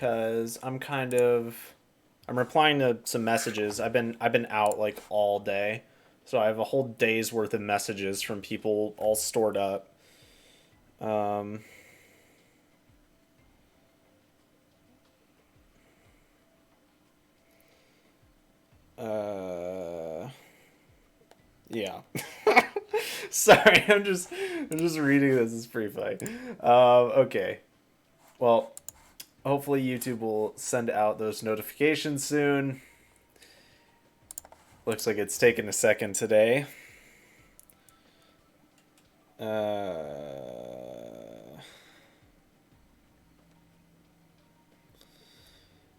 because I'm replying to some messages. I've been out like all day. So I have a whole day's worth of messages from people all stored up. Um, uh, yeah. Sorry, I'm just reading this. It's pretty funny. Okay. Well, hopefully YouTube will send out those notifications soon. Looks like it's taken a second today.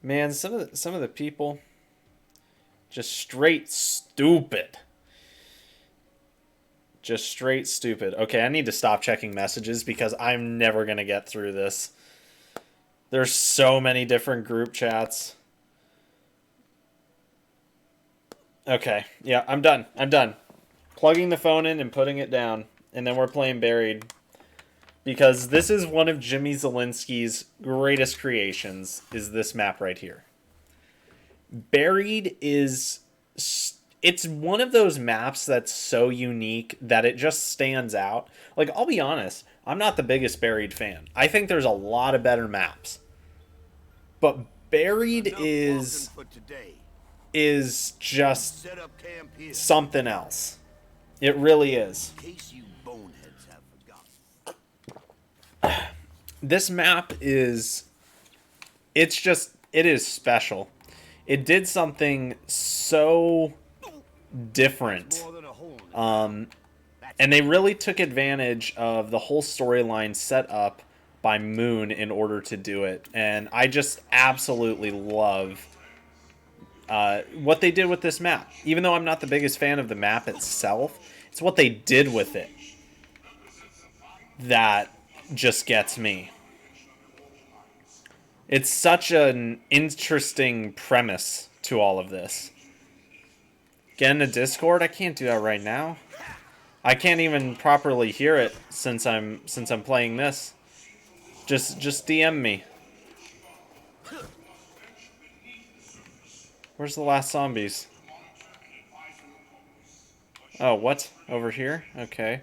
Man, some of the people just straight stupid. Just straight stupid. Okay, I need to stop checking messages because I'm never gonna get through this. There's so many different group chats. Okay, yeah, I'm done. I'm done. Plugging the phone in and putting it down, and then we're playing Buried. Because this is one of Jimmy Zielinski's greatest creations, is this map right here. Buried is... It's one of those maps that's so unique that it just stands out. Like, I'll be honest, I'm not the biggest Buried fan. I think there's a lot of better maps. But Buried is just something else. It really is. This map is... it is special. It did something so different. And they really took advantage of the whole storyline set up by Moon in order to do it. And I just absolutely love what they did with this map. Even though I'm not the biggest fan of the map itself, it's what they did with it that just gets me. It's such an interesting premise to all of this. Get into Discord? I can't do that right now. I can't even properly hear it since I'm playing this. Just DM me. Where's the last zombies? Oh, what? Over here? Okay.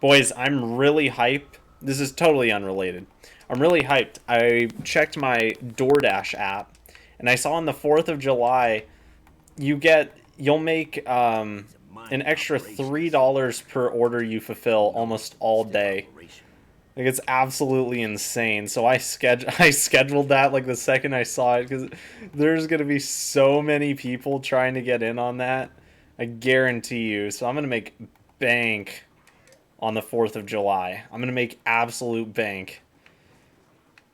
Boys, I'm really hyped. This is totally unrelated. I'm really hyped. I checked my DoorDash app, and I saw on the 4th of July, you'll make an extra $3 per order you fulfill almost all day. Like, it's absolutely insane. So I scheduled that like the second I saw it, because there's gonna be so many people trying to get in on that. I guarantee you. So I'm gonna make bank on the 4th of July. I'm gonna make absolute bank.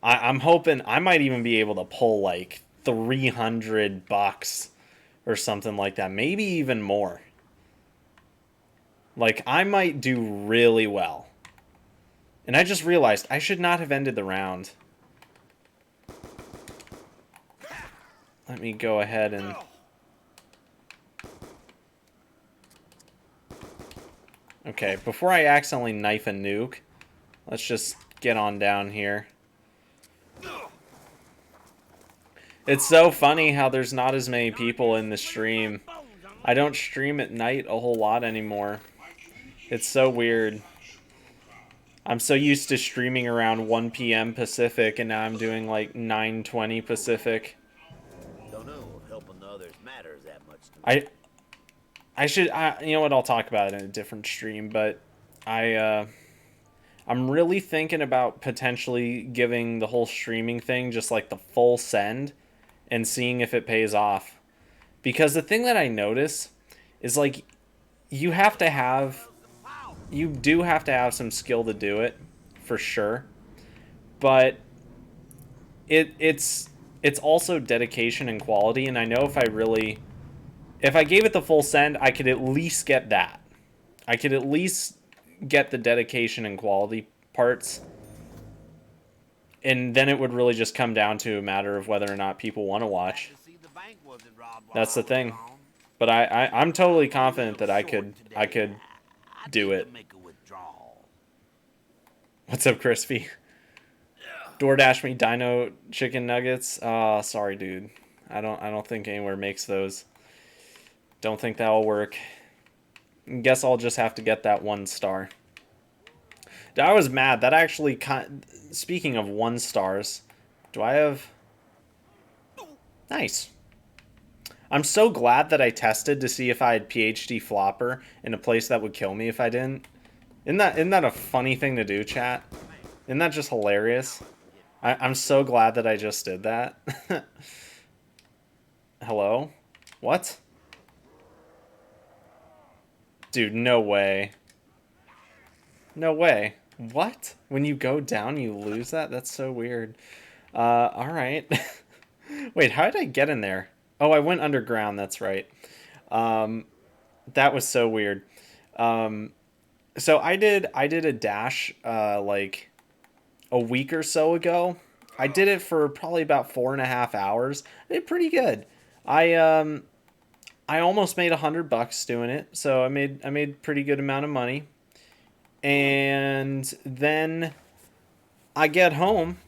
I'm hoping I might even be able to pull like $300 or something like that. Maybe even more. Like, I might do really well. And I just realized I should not have ended the round. Let me go ahead and... Okay, before I accidentally knife a nuke, let's just get on down here. It's so funny how there's not as many people in the stream. I don't stream at night a whole lot anymore. It's so weird. I'm so used to streaming around 1 p.m. Pacific, and now I'm doing like 9:20 Pacific. Don't know if helping others matters that much to me. I should, you know what, I'll talk about it in a different stream, but I'm really thinking about potentially giving the whole streaming thing just like the full send and seeing if it pays off. Because the thing that I notice is, like, you do have to have some skill to do it, for sure. But it's also dedication and quality, and I know if I gave it the full send, I could at least get that. I could at least get the dedication and quality parts. And then it would really just come down to a matter of whether or not people want to watch. That's the thing. But I'm totally confident that I could do it. What's up, Crispy? DoorDash me Dino chicken nuggets. Sorry, dude. I don't think anywhere makes those. Don't think that'll work. Guess I'll just have to get that 1 star. I was mad. That actually speaking of 1 stars, do I have nice. I'm so glad that I tested to see if I had PhD flopper in a place that would kill me if I didn't. Isn't that a funny thing to do, chat? Isn't that just hilarious? I'm so glad that I just did that. Hello? What? Dude, no way. No way. What? When you go down, you lose that? That's so weird. Alright. Wait, how did I get in there? Oh, I went underground, that's right. That was so weird. So I did a dash like a week or so ago. I did it for probably about 4.5 hours. I did pretty good. I almost made $100 doing it, so I made pretty good amount of money. And then I get home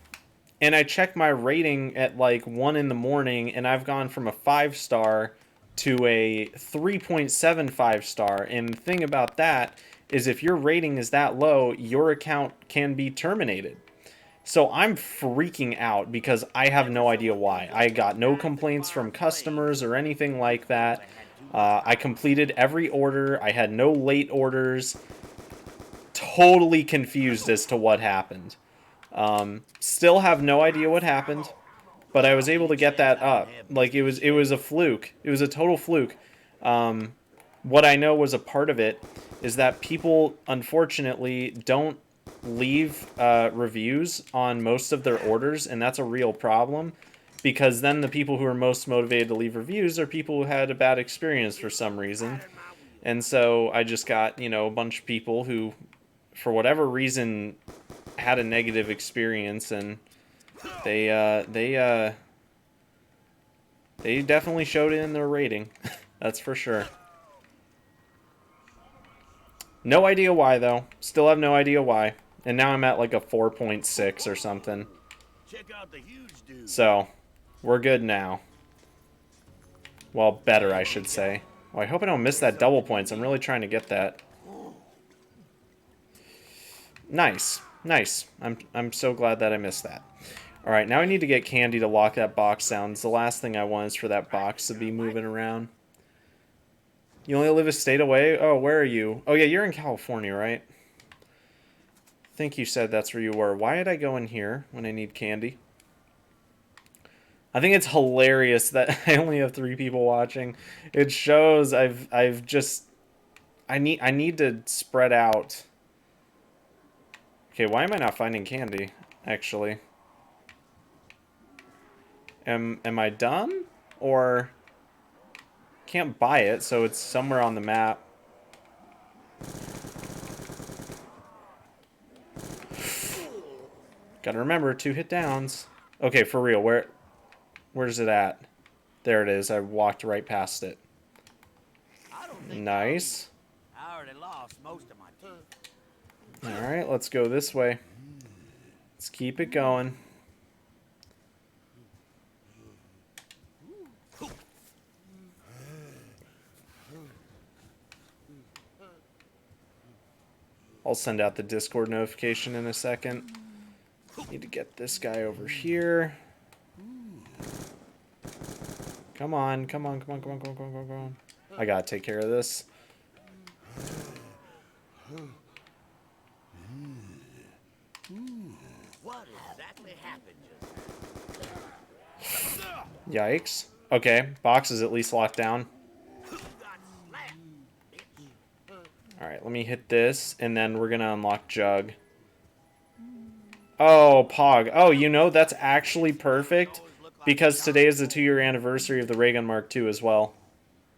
and I check my rating at like 1 in the morning, and I've gone from a 5 star to a 3.75 star. And the thing about that is if your rating is that low, your account can be terminated. So I'm freaking out because I have no idea why. I got no complaints from customers or anything like that. I completed every order. I had no late orders. Totally confused as to what happened. Still have no idea what happened, but I was able to get that up. Like it was a fluke. It was a total fluke. What I know was a part of it is that people unfortunately don't leave reviews on most of their orders, and that's a real problem because then the people who are most motivated to leave reviews are people who had a bad experience for some reason. And so I just got, a bunch of people who, for whatever reason, had a negative experience, and they definitely showed it in their rating. That's for sure. No idea why, though. Still have no idea why. And now I'm at like a 4.6 or something. Check out the huge dude. So, we're good now. Well, better, I should say. Oh, I hope I don't miss that double points. I'm really trying to get that. Nice. Nice. I'm so glad that I missed that. Alright, now I need to get Candy to lock that box down. It's the last thing I want is for that box to be moving around. You only live a state away? Oh, where are you? Oh, yeah, you're in California, right? I think you said that's where you were. Why did I go in here when I need Candy? I think it's hilarious that I only have 3 people watching. It shows I've just I need to spread out. Okay, why am I not finding Candy, actually? Am I dumb? Or can't buy it, so it's somewhere on the map. Gotta remember, 2 hit downs. Okay, for real, where's it at? There it is. I walked right past it. Nice. I already lost most of my teeth. Alright, let's go this way. Let's keep it going. I'll send out the Discord notification in a second. Need to get this guy over here. Come on, come on, come on, come on, come on, come on, come on. I gotta take care of this. What exactly happened just Yikes. Okay, box is at least locked down. Alright, let me hit this, and then we're gonna unlock Jug. Oh, Pog. Oh, that's actually perfect, because today is the 2-year anniversary of the Ray Gun Mark II as well.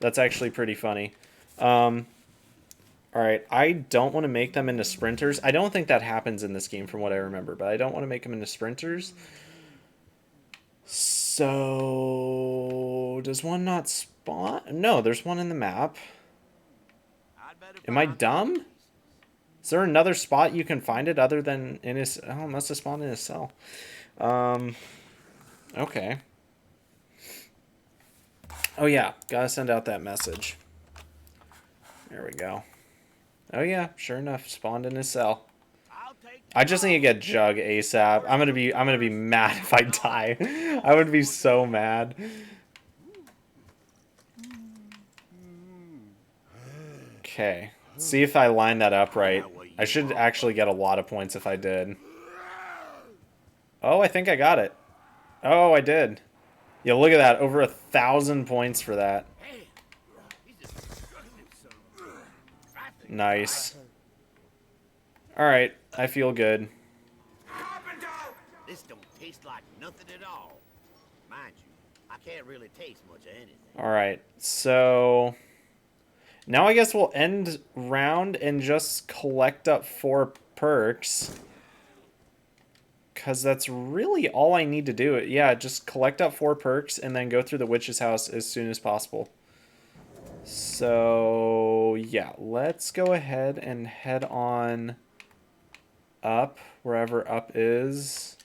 That's actually pretty funny. Alright, I don't want to make them into sprinters. I don't think that happens in this game from what I remember, but I don't want to make them into sprinters. So, does one not spawn? No, there's one in the map. Am I dumb? Is there another spot you can find it other than in his... Oh, it must have spawned in his cell. Okay. Oh, yeah. Gotta send out that message. There we go. Oh, yeah. Sure enough. Spawned in his cell. I just need to get Jug ASAP. I'm gonna be mad if I die. I would be so mad. Okay. See if I line that up right. I should actually get a lot of points if I did. Oh, I think I got it. Oh, I did. Yeah, look at that. Over 1,000 points for that. Nice. Alright, I feel good. This don't taste like nothing at all. Mind you, I can't really taste much of anything. Alright, so... Now I guess we'll end round and just collect up 4 perks. Because that's really all I need to do. Yeah, just collect up 4 perks and then go through the witch's house as soon as possible. So, yeah, let's go ahead and head on up, wherever up is.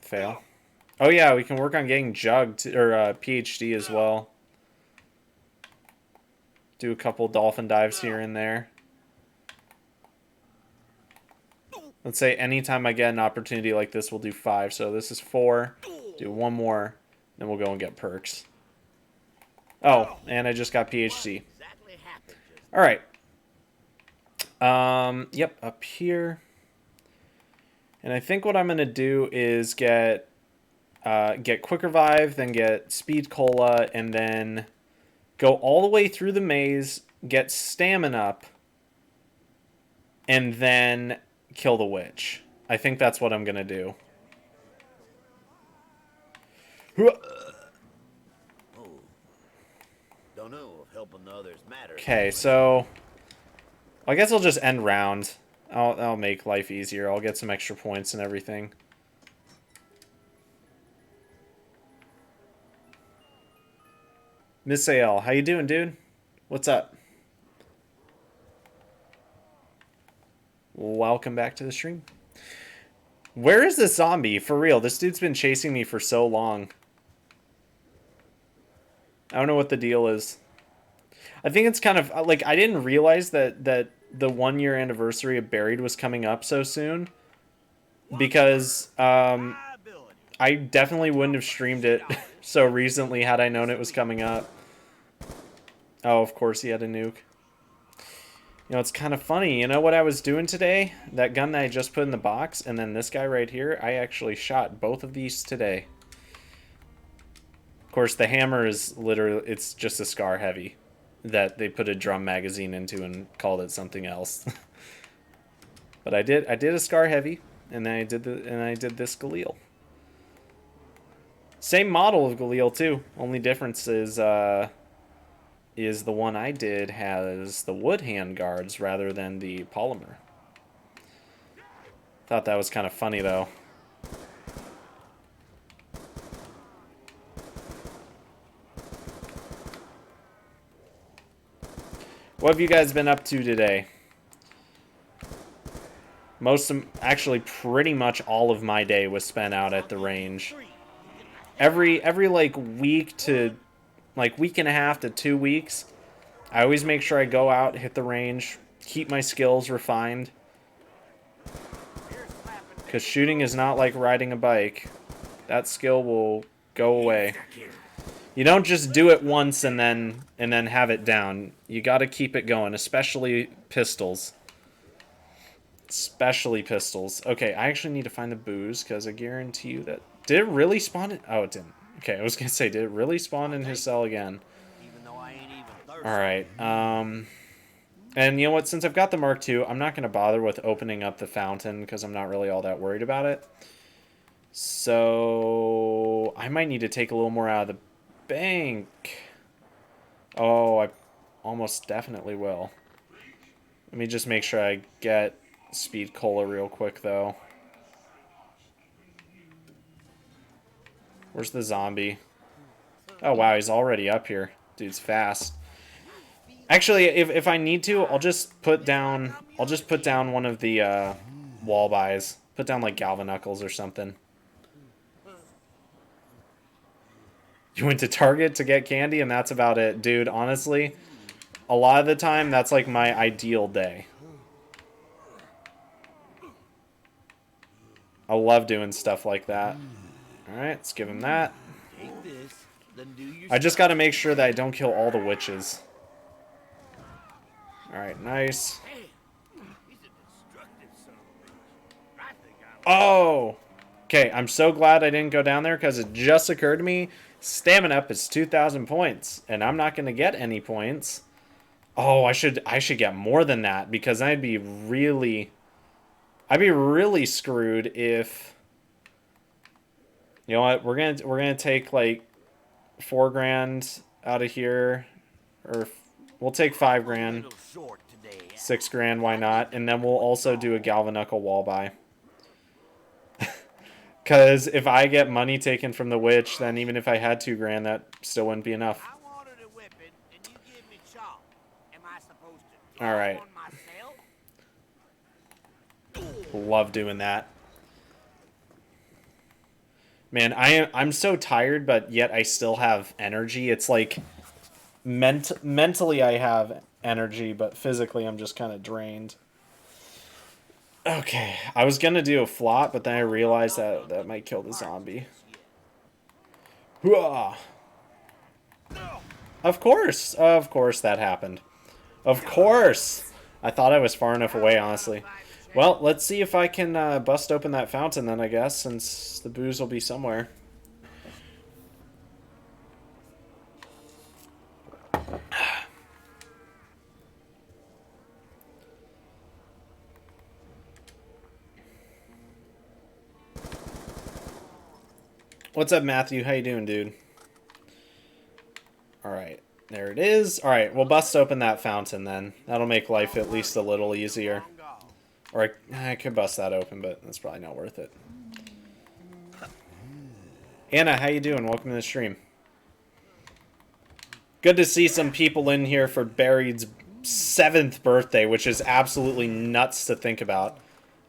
Fail. Oh, yeah, we can work on getting Jugged, or PhD as well. Do a couple dolphin dives here and there. Let's say anytime I get an opportunity like this, we'll do 5. So this is 4. Do 1 more, then we'll go and get perks. Oh, and I just got PhD. All right. Yep, up here. And I think what I'm gonna do is get Quick Revive, then get Speed Cola, and then go all the way through the maze, get Stamina up, and then kill the witch. I think that's what I'm gonna do. Don't know if helping others matters. Okay, so I guess I'll just end round. I'll make life easier. I'll get some extra points and everything. Miss AL, how you doing, dude? What's up? Welcome back to the stream. Where is this zombie? For real, this dude's been chasing me for so long. I don't know what the deal is. I think it's kind of like I didn't realize that the 1-year anniversary of Buried was coming up so soon, because I definitely wouldn't have streamed it so recently had I known it was coming up. Oh, of course he had a nuke. You know, it's kind of funny. You know what I was doing today? That gun that I just put in the box, and then this guy right here, I actually shot both of these today. Of course, the hammer is literally, it's just a Scar Heavy that they put a drum magazine into and called it something else. But I did a Scar Heavy, and then I did this Galil. Same model of Galil too. Only difference is the one I did has the wood handguards rather than the polymer. Thought that was kind of funny though. What have you guys been up to today? Actually pretty much all of my day was spent out at the range. Every like week and a half to 2 weeks, I always make sure I go out, hit the range, keep my skills refined. Because shooting is not like riding a bike. That skill will go away. You don't just do it once and then have it down. You got to keep it going, especially pistols. Especially pistols. Okay, I actually need to find the booze because I guarantee you that... Did it really spawn in? Oh, it didn't. Okay, I was going to say, did it really spawn in his cell again? Alright, and you know what? Since I've got the Mark II, I'm not going to bother with opening up the fountain because I'm not really all that worried about it. So I might need to take a little more out of the bank. Oh, I almost definitely will. Let me just make sure I get Speed Cola real quick, though. Where's the zombie? Oh, wow, he's already up here. Dude's fast. Actually, if I need to, I'll just put down one of the wall buys. Put down like Galvanuckles or something. You went to Target to get candy and that's about it. Dude, honestly, a lot of the time that's like my ideal day. I love doing stuff like that. Alright, let's give him that. I just gotta make sure that I don't kill all the witches. Alright, nice. Oh! Okay, I'm so glad I didn't go down there because it just occurred to me stamina up is 2,000 points, and I'm not going to get any points. Oh, I should get more than that because I'd be really screwed if, you know what, we're gonna take like 4 grand out of here, or we'll take 5 grand, 6 grand, why not? And then we'll also do a Galvanuckle wall buy. Because if I get money taken from the witch, then even if I had 2 grand, that still wouldn't be enough. All right. Love doing that. Man, I'm so tired, but yet I still have energy. It's like mentally I have energy, but physically I'm just kind of drained. Okay, I was gonna do a flop, but then I realized that might kill the zombie. Hooah! Of course that happened. Of course! I thought I was far enough away, honestly. Well, let's see if I can bust open that fountain then, I guess, since the booze will be somewhere. What's up, Matthew? How you doing, dude? Alright, there it is. Alright, we'll bust open that fountain then. That'll make life at least a little easier. Or I could bust that open, but that's probably not worth it. Anna, how you doing? Welcome to the stream. Good to see some people in here for Barry's 7th birthday, which is absolutely nuts to think about.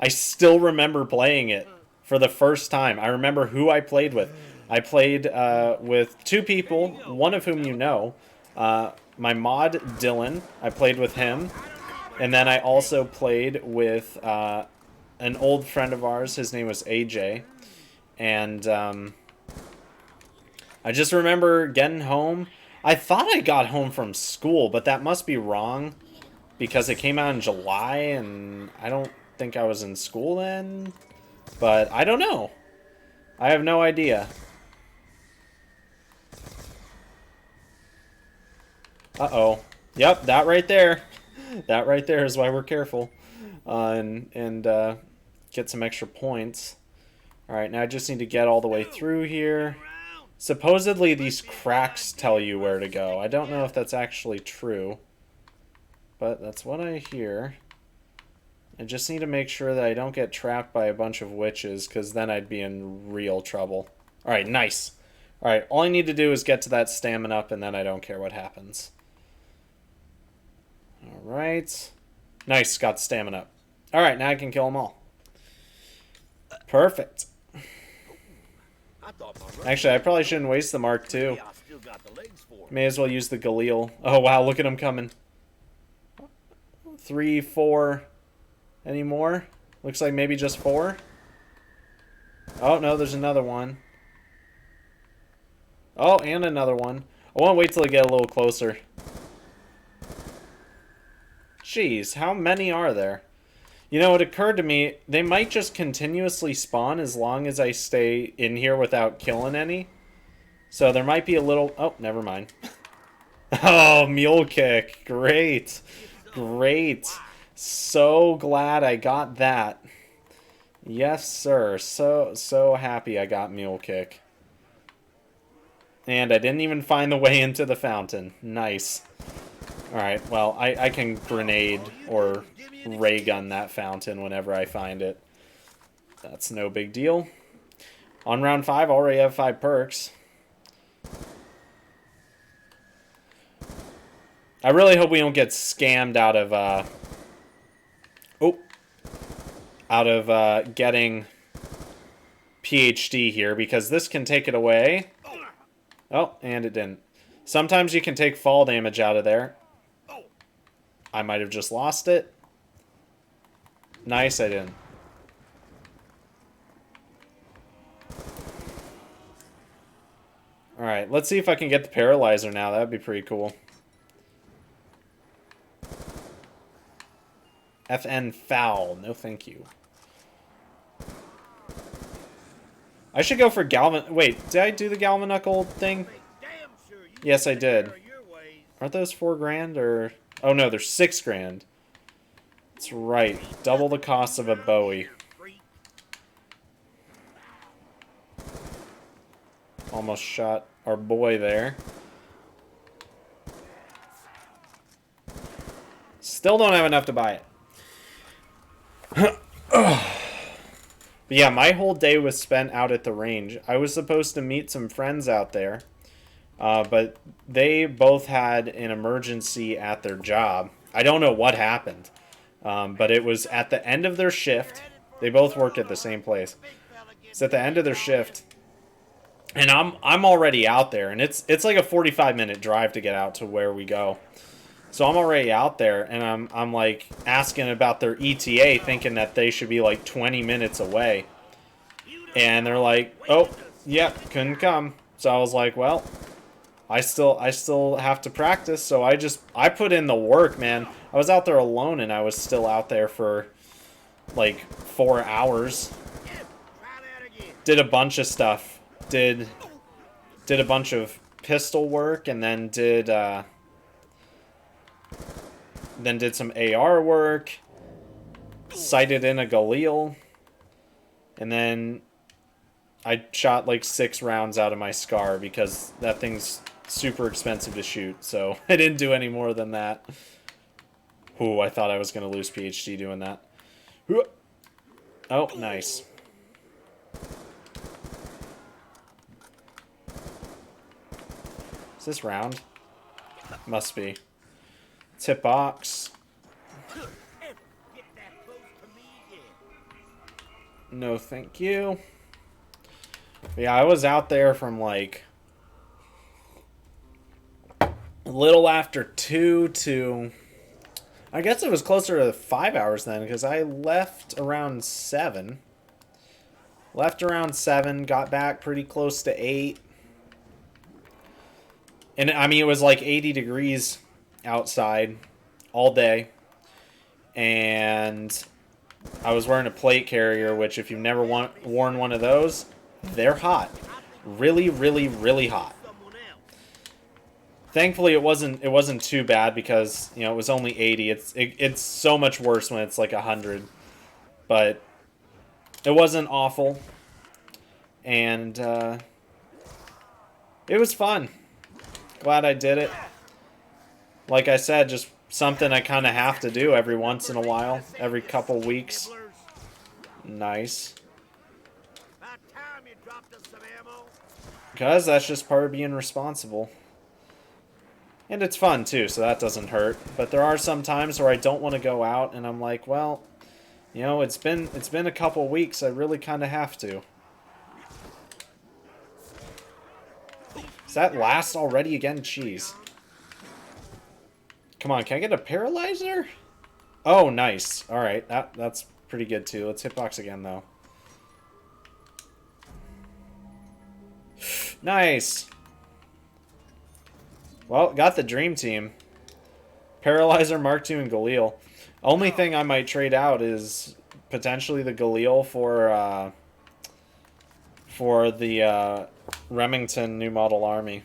I still remember playing it for the first time. I remember who I played with. I played with 2 people, one of whom you know. My mod, Dylan. I played with him. And then I also played with an old friend of ours. His name was AJ. And I just remember getting home. I thought I got home from school, but that must be wrong. Because it came out in July, and I don't think I was in school then. But I don't know. I have no idea. Uh-oh. Yep, that right there. That right there is why we're careful. And get some extra points. Alright, now I just need to get all the way through here. Supposedly these cracks tell you where to go. I don't know if that's actually true. But that's what I hear. I just need to make sure that I don't get trapped by a bunch of witches, because then I'd be in real trouble. Alright, nice. Alright, all I need to do is get to that stamina up, and then I don't care what happens. Alright. Nice, got stamina up. Alright, now I can kill them all. Perfect. Actually, I probably shouldn't waste the Mark II. May as well use the Galil. Oh, wow, look at him coming. 3, 4... Any more? Looks like maybe just 4. Oh, no, there's another one. Oh, and another one. I want to wait till I get a little closer. Jeez, how many are there? You know, it occurred to me, they might just continuously spawn as long as I stay in here without killing any. So there might be a little... Oh, never mind. Oh, mule kick. Great. Great. So glad I got that. Yes, sir. So happy I got mule kick. And I didn't even find the way into the fountain. Nice. Alright, well, I can grenade or ray gun that fountain whenever I find it. That's no big deal. On round 5, I already have 5 perks. I really hope we don't get scammed out of, getting PhD here, because this can take it away. Oh, and it didn't. Sometimes you can take fall damage out of there. I might have just lost it. Nice, I didn't. Alright, let's see if I can get the paralyzer now. That'd be pretty cool. FN foul. No thank you. I should go for Galvan... Wait, did I do the Galvanuckle thing? Yes, I did. Aren't those 4 grand or... Oh no, they're 6 grand. That's right. Double the cost of a Bowie. Almost shot our boy there. Still don't have enough to buy it. But yeah, my whole day was spent out at the range. I was supposed to meet some friends out there, but they both had an emergency at their job. I don't know what happened, but it was at the end of their shift. They both work at the same place. It's at the end of their shift, and I'm already out there, and it's like a 45-minute drive to get out to where we go. So I'm already out there, and I'm like asking about their ETA, thinking that they should be like 20 minutes away. And they're like, "Oh, yep, couldn't come." So I was like, "Well, I still have to practice." So I put in the work, man. I was out there alone, and I was still out there for like 4 hours. Did a bunch of stuff. Did a bunch of pistol work, and then did some AR work, sighted in a Galil, and then I shot like 6 rounds out of my Scar because that thing's super expensive to shoot, so I didn't do any more than that. Ooh, I thought I was going to lose PhD doing that. Oh, nice. Is this round? Must be. Tip box. No, thank you. Yeah, I was out there from like a little after 2 to... I guess it was closer to 5 hours then, because I left around 7. Left around 7, got back pretty close to 8. And I mean, it was like 80 degrees outside all day, and I was wearing a plate carrier, which if you've never worn one of those, they're hot. Really, really, really hot. Thankfully it wasn't too bad, because you know it was only 80. It's so much worse when it's like 100, but it wasn't awful, and it was fun. Glad I did it. Like I said, just something I kind of have to do every once in a while, every couple weeks. Nice. Because that's just part of being responsible. And it's fun too, so that doesn't hurt. But there are some times where I don't want to go out, and I'm like, well, you know, it's been a couple weeks. I really kind of have to. Is that last already again? Jeez. Come on, can I get a paralyzer? Oh, nice. Alright, that's pretty good too. Let's hitbox again, though. Nice. Well, got the dream team. Paralyzer, Mark II, and Galil. Only thing I might trade out is potentially the Galil for the Remington new model army.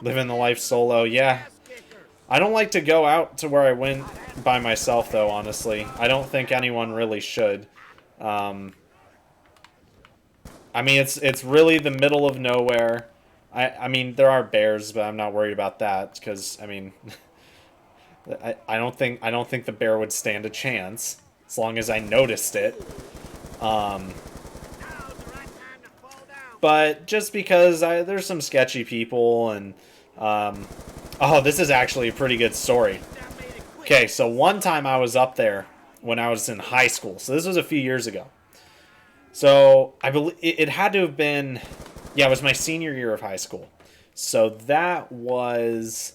Living the life solo, yeah. I don't like to go out to where I went by myself, though, honestly. I don't think anyone really should. I mean, it's really the middle of nowhere. I mean, there are bears, but I'm not worried about that, because, I mean, I don't think the bear would stand a chance, as long as I noticed it. But just because there's some sketchy people, and Oh, this is actually a pretty good story. Okay, so one time I was up there when I was in high school. So this was a few years ago. So I believe it had to have been, yeah, it was my senior year of high school. So that was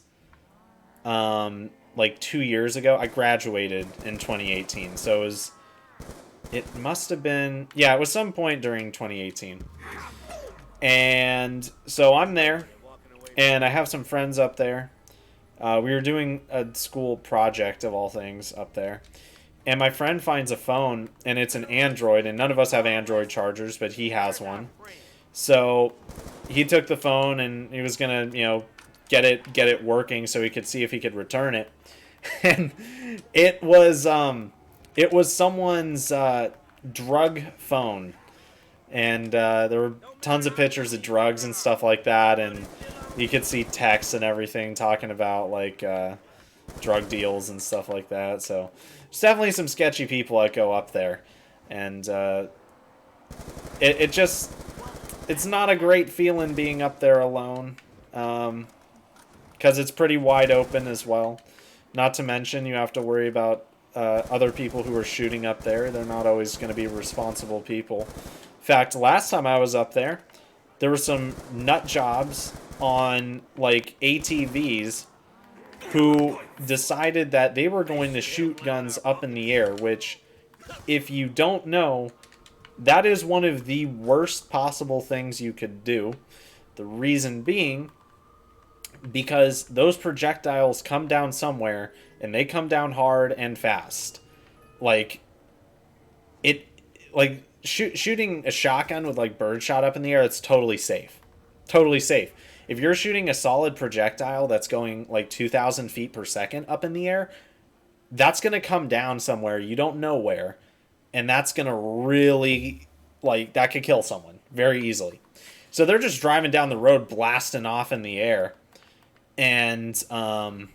like 2 years ago. I graduated in 2018. So it must have been, yeah, it was some point during 2018. And so I'm there, and I have some friends up there. We were doing a school project of all things up there. And my friend finds a phone, and it's an Android, and none of us have Android chargers, but he has one. So he took the phone, and he was gonna, get it working so he could see if he could return it. And it was someone's drug phone, and there were tons of pictures of drugs and stuff like that, and you could see texts and everything talking about like drug deals and stuff like that. So there's definitely some sketchy people that go up there, and it's not a great feeling being up there alone, because it's pretty wide open as well. Not to mention you have to worry about other people who are shooting up there. They're not always going to be responsible people. In fact, last time I was up there were some nut jobs on like ATVs who decided that they were going to shoot guns up in the air, which, if you don't know, that is one of the worst possible things you could do. The reason being, because those projectiles come down somewhere, and they come down hard and fast. Like, shooting a shotgun with like birdshot up in the air, it's totally safe. Totally safe. If you're shooting a solid projectile that's going like 2,000 feet per second up in the air, that's going to come down somewhere. You don't know where. And that's going to really, like, that could kill someone very easily. So they're just driving down the road blasting off in the air. And, so,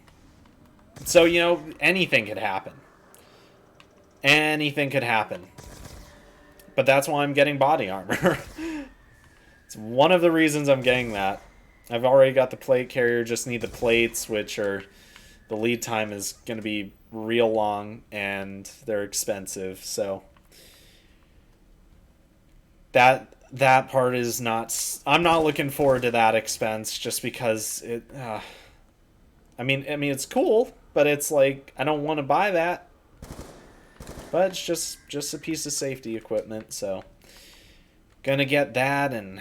anything could happen. Anything could happen. But that's why I'm getting body armor. It's one of the reasons I'm getting that. I've already got the plate carrier, just need the plates, which are, the lead time is going to be real long, and they're expensive, so that part is not, I'm not looking forward to that expense, just because it, I mean it's cool, but it's like, I don't want to buy that, but it's just a piece of safety equipment, so gonna get that. And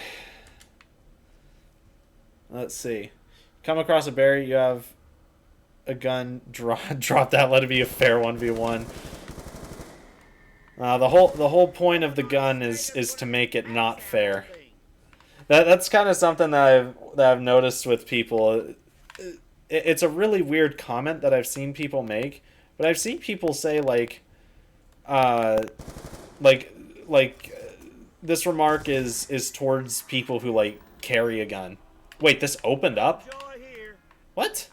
let's see, come across a berry, you have a gun, drop that, let it be a fair 1v1. The whole point of the gun is to make it not fair. That's kind of something that I've noticed with people. It's a really weird comment that I've seen people make, but I've seen people say like this remark is towards people who like carry a gun. Wait, this opened up? What?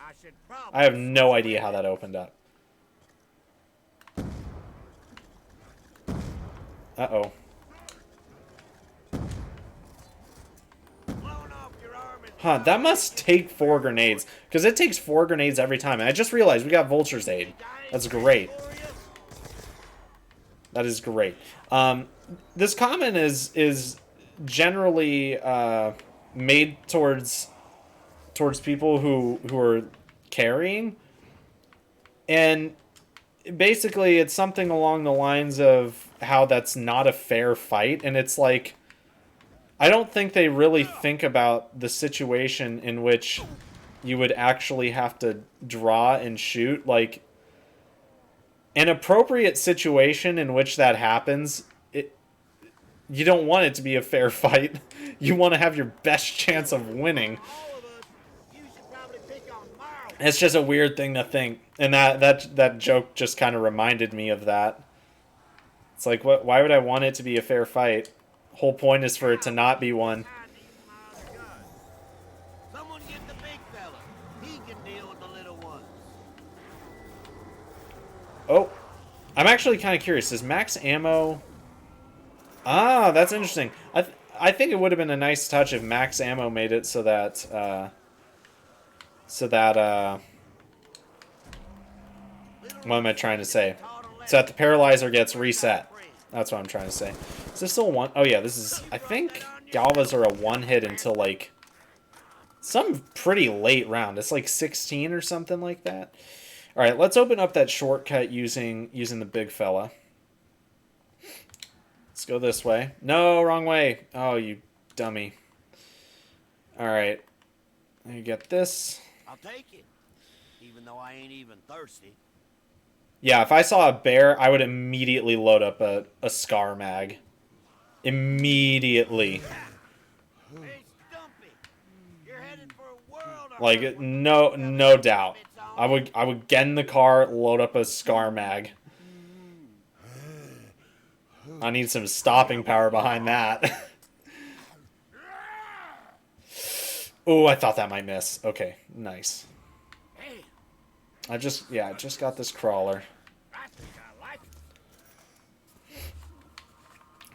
I have no idea how that opened up. Uh-oh. Huh, that must take 4 grenades. Because it takes 4 grenades every time. And I just realized we got Vulture's aid. That's great. That is great. This comment is generally made towards people who are carrying. And basically it's something along the lines of how that's not a fair fight, and it's like, I don't think they really think about the situation in which you would actually have to draw and shoot. Like, an appropriate situation in which that happens, you don't want it to be a fair fight. You want to have your best chance of winning. It's just a weird thing to think, and that joke just kind of reminded me of that. It's like, what? Why would I want it to be a fair fight? Whole point is for it to not be one. Someone get the big fella. He can deal with the little ones. Oh, I'm actually kind of curious. Is max ammo? Ah, that's interesting. I think it would have been a nice touch if max ammo made it so that So that, what am I trying to say? So that the paralyzer gets reset. That's what I'm trying to say. Is this still one? Oh, yeah, this is... I think Galvas are a one-hit until, like, some pretty late round. It's like 16 or something like that. All right, let's open up that shortcut using the big fella. Let's go this way. No, wrong way. Oh, you dummy. All right. You get this. I'll take it, even though I ain't even thirsty. Yeah, if I saw a bear, I would immediately load up a Scar Mag. Immediately. Hey, Stumpy, you're headed for a world of Like, hurt. no doubt. I would get in the car, load up a Scar Mag. I need some stopping power behind that. Oh, I thought that might miss. Okay, nice. Hey, I just got this crawler. I think I like it.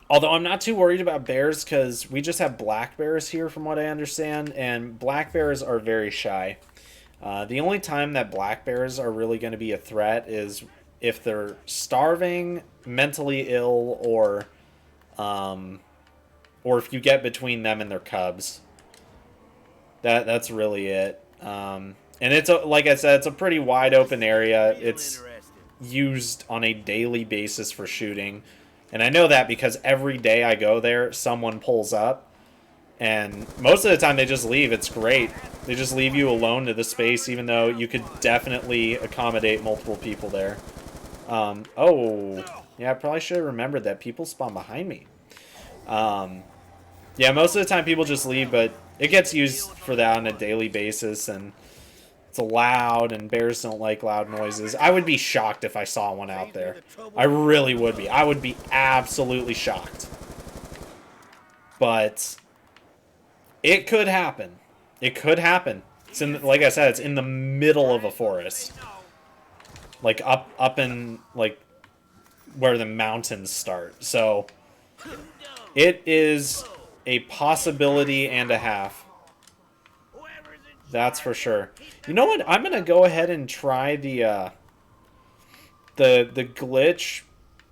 Although I'm not too worried about bears because we just have black bears here from what I understand, and black bears are very shy. The only time that black bears are really going to be a threat is if they're starving, mentally ill, or if you get between them and their cubs. That's really it. And it's like I said, it's a pretty wide open area. It's used on a daily basis for shooting, and I know that because every day I go there, someone pulls up, and most of the time they just leave. It's great. They just leave you alone to the space, even though you could definitely accommodate multiple people there. Oh, yeah, I probably should have remembered that people spawn behind me. Yeah, most of the time people just leave, but it gets used for that on a daily basis, and it's loud, and bears don't like loud noises. I would be shocked if I saw one out there. I really would be. I would be absolutely shocked. But it could happen. It could happen. It's in, like I said, it's in the middle of a forest. Like up in like where the mountains start. So it is a possibility and a half. That's for sure. You know what? I'm gonna go ahead and try the glitch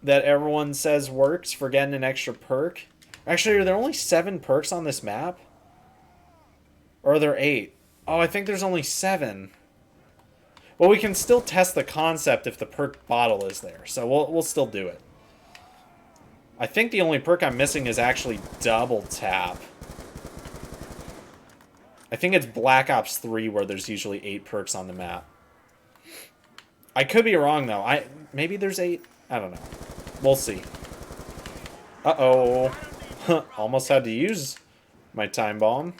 that everyone says works for getting an extra perk. Actually, are there only 7 perks on this map? Or are there 8? Oh, I think there's only 7. Well, we can still test the concept if the perk bottle is there, so we'll still do it. I think the only perk I'm missing is actually double tap. I think it's Black Ops 3 where there's usually 8 perks on the map. I could be wrong, though. Maybe there's 8? I don't know. We'll see. Uh-oh. Almost had to use my time bomb.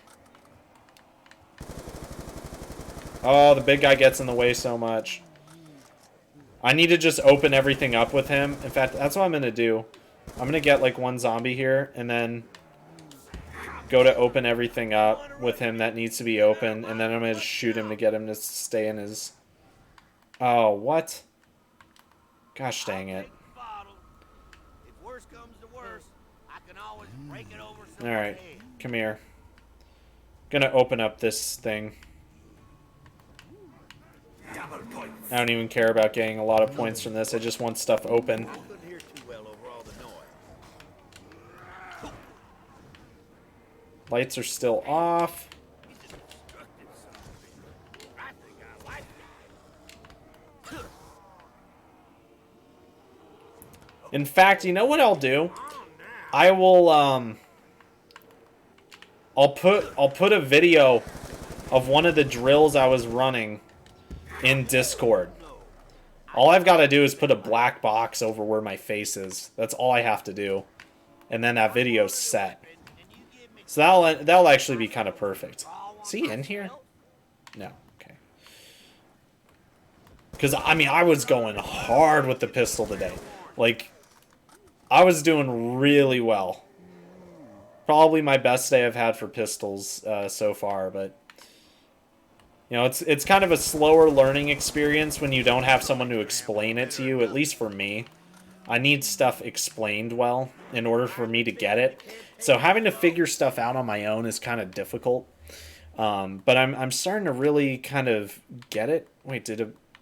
Oh, the big guy gets in the way so much. I need to just open everything up with him. In fact, that's what I'm going to do. I'm going to get like one zombie here and then go to open everything up with him that needs to be open. And then I'm going to shoot him to get him to stay in his... Oh, what? Gosh dang it. Alright, come here. Gonna open up this thing. I don't even care about getting a lot of points from this. I just want stuff open. Lights are still off. In fact, you know what I'll do? I will I'll put a video of one of the drills I was running in Discord. All I've got to do is put a black box over where my face is. That's all I have to do. And then that video's set. So that'll actually be kind of perfect. Is he in here? No. Okay. Because, I mean, I was going hard with the pistol today. Like, I was doing really well. Probably my best day I've had for pistols so far, but... You know, it's kind of a slower learning experience when you don't have someone to explain it to you, at least for me. I need stuff explained well in order for me to get it. So having to figure stuff out on my own is kind of difficult. But I'm starting to really kind of get it. Wait,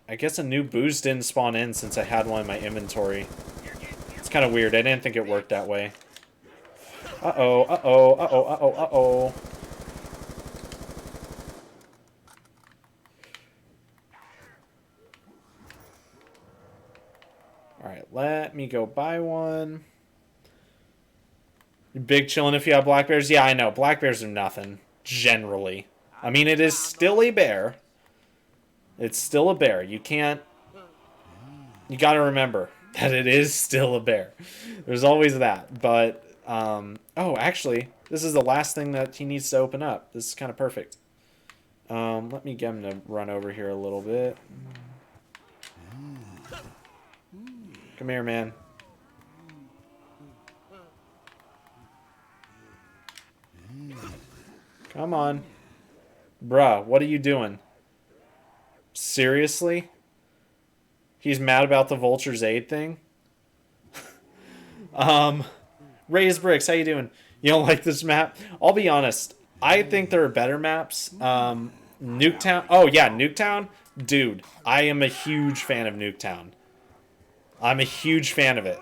I guess a new boost didn't spawn in since I had one in my inventory. It's kind of weird. I didn't think it worked that way. Uh-oh, uh-oh, uh-oh, uh-oh, uh-oh. Alright, let me go buy one. Big chillin' if you have black bears? Yeah, I know. Black bears are nothing, generally. I mean, it is still a bear. It's still a bear. You can't... You gotta remember that it is still a bear. There's always that. But, oh, actually, this is the last thing that he needs to open up. This is kind of perfect. Let me get him to run over here a little bit. Come here, man. Come on. Bruh, what are you doing? Seriously? He's mad about the Vulture's aid thing? Raised Bricks, how you doing? You don't like this map? I'll be honest. I think there are better maps. Nuketown. Oh, yeah, Nuketown? Dude, I am a huge fan of Nuketown. I'm a huge fan of it.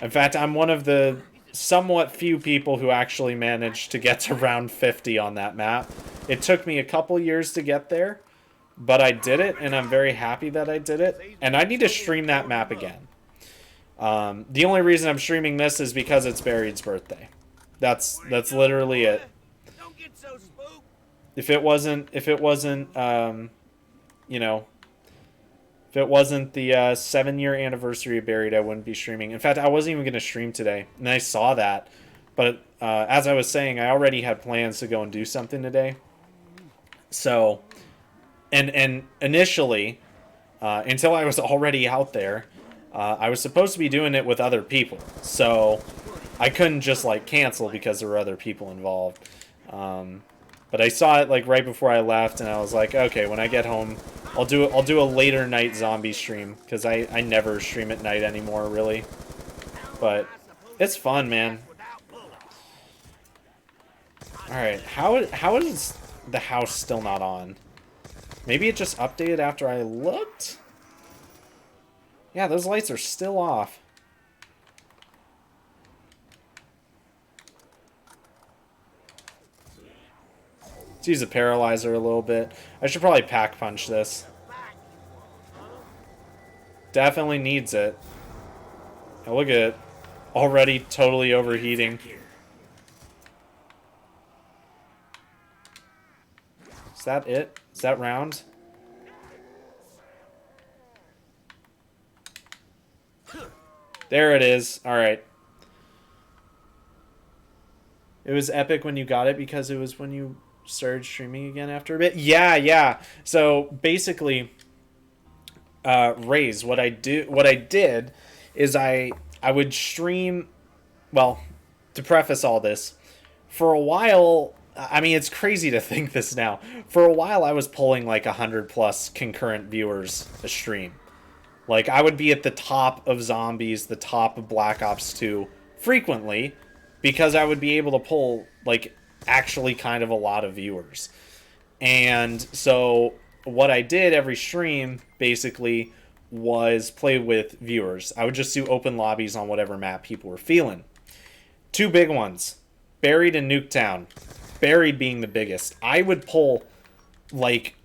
In fact, I'm one of the somewhat few people who actually managed to get to round 50 on that map. It took me a couple years to get there, but I did it, and I'm very happy that I did it. And I need to stream that map again. The only reason I'm streaming this is because it's Buried's birthday. That's literally it. If it wasn't, you know, if it wasn't the 7-year anniversary of Buried, I wouldn't be streaming. In fact, I wasn't even going to stream today, and I saw that. But as I was saying, I already had plans to go and do something today. So, and initially, until I was already out there, I was supposed to be doing it with other people. So, I couldn't just, like, cancel because there were other people involved. But I saw it, like, right before I left, and I was like, okay, when I get home, I'll do a later night zombie stream, because I never stream at night anymore, really. But it's fun, man. Alright, how is the house still not on? Maybe it just updated after I looked? Yeah, those lights are still off. Let's use a paralyzer a little bit. I should probably pack punch this. Definitely needs it. Now look at it. Already totally overheating. Is that it? Is that round? There it is. Alright. It was epic when you got it because it was when you started streaming again after a bit. Yeah. So basically, Raise, what I did is I would stream. Well, to preface all this, for a while, I mean, it's crazy to think this now. For a while, I was pulling like 100+ concurrent viewers a stream. Like, I would be at the top of Zombies, the top of Black Ops 2 frequently, because I would be able to pull, like, actually kind of a lot of viewers. And so what I did every stream, basically, was play with viewers. I would just do open lobbies on whatever map people were feeling. Two big ones. Buried and Nuketown. Buried being the biggest. I would pull, like,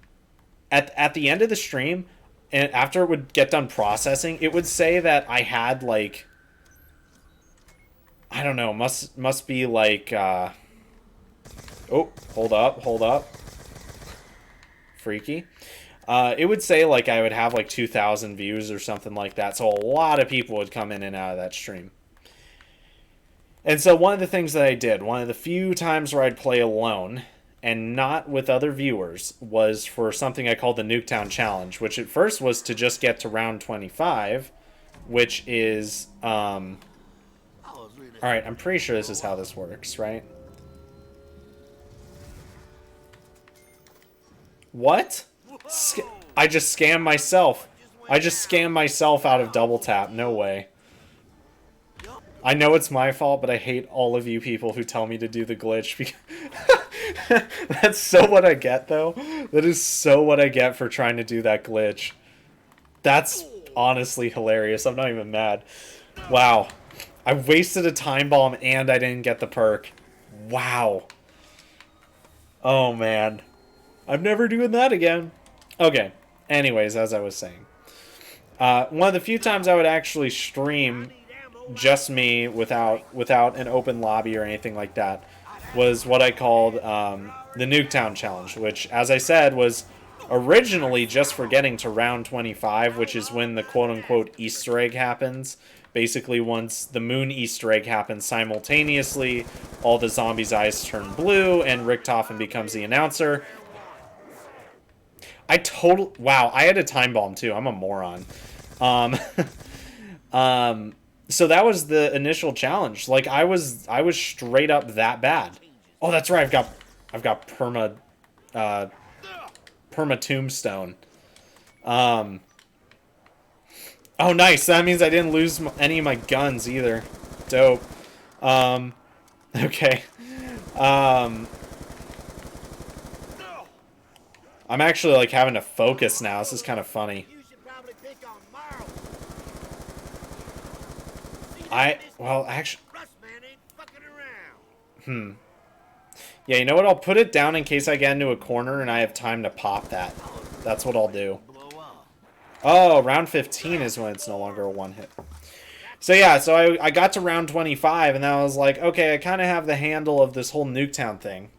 at the end of the stream, and after it would get done processing, it would say that I had, like, I don't know, must be like, oh, hold up. Freaky. It would say, like, I would have, like, 2,000 views or something like that, so a lot of people would come in and out of that stream. And so one of the things that I did, one of the few times where I'd play alone, and not with other viewers, was for something I called the Nuketown Challenge, which at first was to just get to round 25, which is, alright, I'm pretty sure this is how this works, right? What? I just scammed myself. I just scammed myself out of double tap. No way. I know it's my fault, but I hate all of you people who tell me to do the glitch. That's so what I get, though. That is so what I get for trying to do that glitch. That's honestly hilarious. I'm not even mad. Wow. I wasted a time bomb and I didn't get the perk. Wow. Oh, man. I'm never doing that again. Okay. Anyways, as I was saying. One of the few times I would actually stream just me without an open lobby or anything like that was what I called the Nuketown Challenge, which, as I said, was originally just for getting to round 25, which is when the quote-unquote Easter egg happens. Basically, once the moon Easter egg happens simultaneously, all the zombies' eyes turn blue, and Richtofen becomes the announcer. Wow, I had a time bomb, too. I'm a moron. Um, so that was the initial challenge. Like, I was straight up that bad. Oh, that's right. I've got perma tombstone. Oh, nice. That means I didn't lose any of my guns either. Dope. Okay. I'm actually like having to focus now. This is kind of funny. Well, actually, yeah, you know what? I'll put it down in case I get into a corner and I have time to pop that. That's what I'll do. Oh, round 15 is when it's no longer a one hit. So yeah, so I got to round 25 and then I was like, okay, I kind of have the handle of this whole Nuketown thing.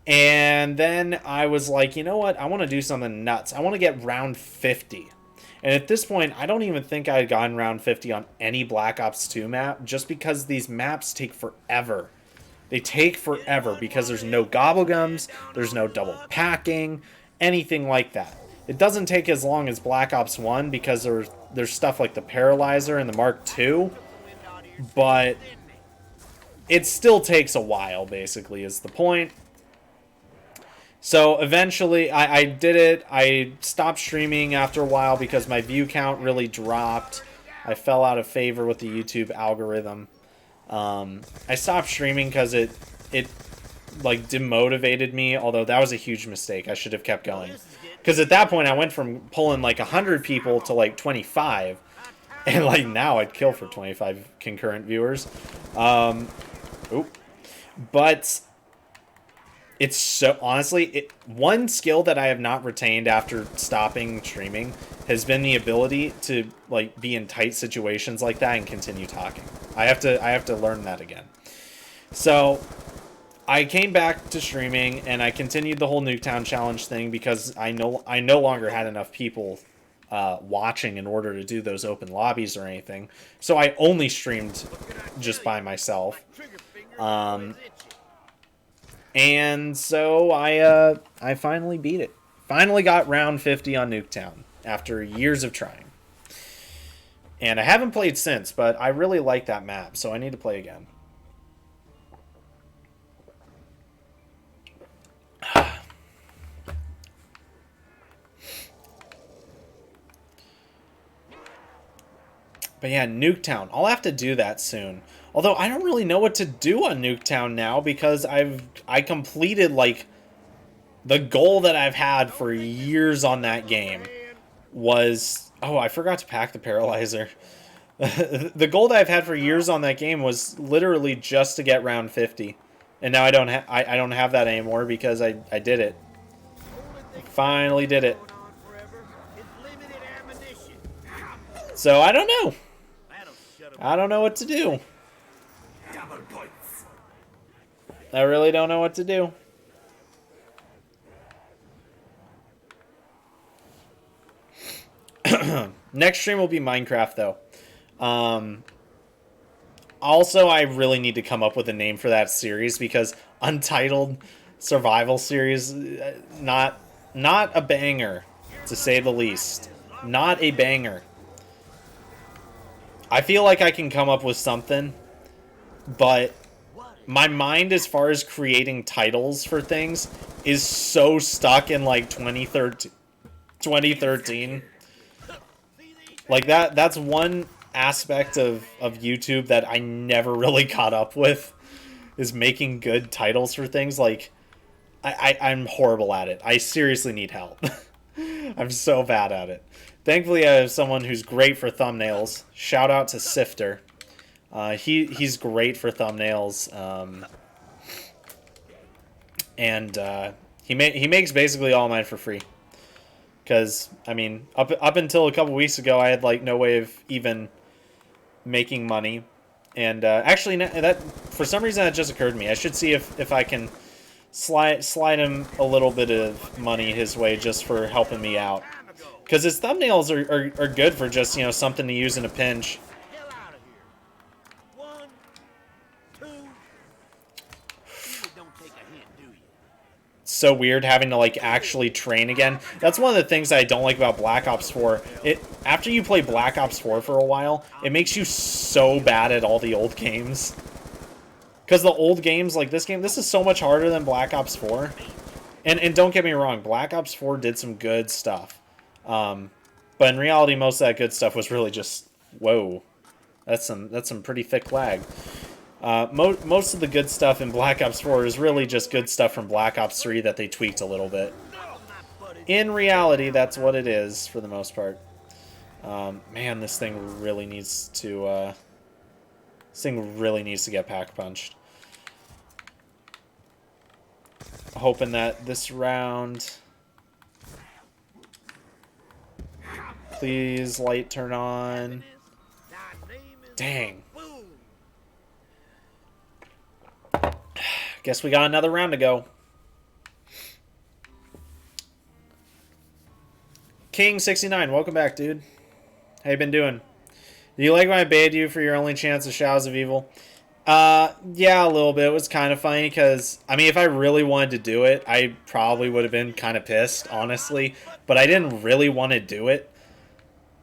And then I was like, you know what? I want to do something nuts. I want to get round 50. And at this point, I don't even think I had gotten round 50 on any Black Ops 2 map, just because these maps take forever. They take forever because there's no gobblegums, there's no double packing, anything like that. It doesn't take as long as Black Ops 1 because there's stuff like the Paralyzer and the Mark II, but it still takes a while, basically, is the point. So eventually, I did it. I stopped streaming after a while because my view count really dropped. I fell out of favor with the YouTube algorithm. I stopped streaming because it like demotivated me, although that was a huge mistake. I should have kept going. Because at that point, I went from pulling like 100 people to like 25. And like now I'd kill for 25 concurrent viewers. But it's so, honestly, one skill that I have not retained after stopping streaming has been the ability to like be in tight situations like that and continue talking. I have to learn that again. So I came back to streaming and I continued the whole Nuketown challenge thing because I no longer had enough people watching in order to do those open lobbies or anything. So I only streamed just by myself. And so I finally beat it. Finally got round 50 on Nuketown after years of trying. And I haven't played since, but I really like that map, so I need to play again. But yeah, Nuketown. I'll have to do that soon. Although I don't really know what to do on Nuketown now because I completed like the goal that I've had for years on that game was, oh, I forgot to pack the Paralyzer. The goal that I've had for years on that game was literally just to get round 50. And now I don't have that anymore because I did it. I finally did it. So I don't know. I don't know what to do. I really don't know what to do. Next stream will be Minecraft, though. Also, I really need to come up with a name for that series because Untitled Survival Series, not a banger, to say the least. Not a banger. I feel like I can come up with something, but my mind as far as creating titles for things is so stuck in like 2013. Like that's one aspect of YouTube that I never really caught up with, is making good titles for things. Like I'm horrible at it. I seriously need help. I'm so bad at it. Thankfully, I have someone who's great for thumbnails. Shout out to Sifter. He's great for thumbnails, and he makes basically all mine for free. Because I mean, up until a couple weeks ago, I had like no way of even making money, and actually that for some reason that just occurred to me. I should see if I can slide him a little bit of money his way just for helping me out. Because his thumbnails are good for just, you know, something to use in a pinch. Hell out of here. 1, 2. You don't take a hint, do you? It's so weird having to, like, actually train again. That's one of the things I don't like about Black Ops 4. After you play Black Ops 4 for a while, it makes you so bad at all the old games. Because the old games, like this game, this is so much harder than Black Ops 4. And don't get me wrong, Black Ops 4 did some good stuff. But in reality, most of that good stuff was really just, whoa, that's some pretty thick lag. Most of the good stuff in Black Ops 4 is really just good stuff from Black Ops 3 that they tweaked a little bit. In reality, that's what it is for the most part. Man, this thing really needs to get pack punched. Hoping that this round, please light turn on. Dang. Guess we got another round to go. King69, welcome back, dude. How you been doing? Do you like when I baited you for your only chance of Shadows of Evil? Yeah, a little bit. It was kind of funny because, I mean, if I really wanted to do it, I probably would have been kind of pissed, honestly. But I didn't really want to do it.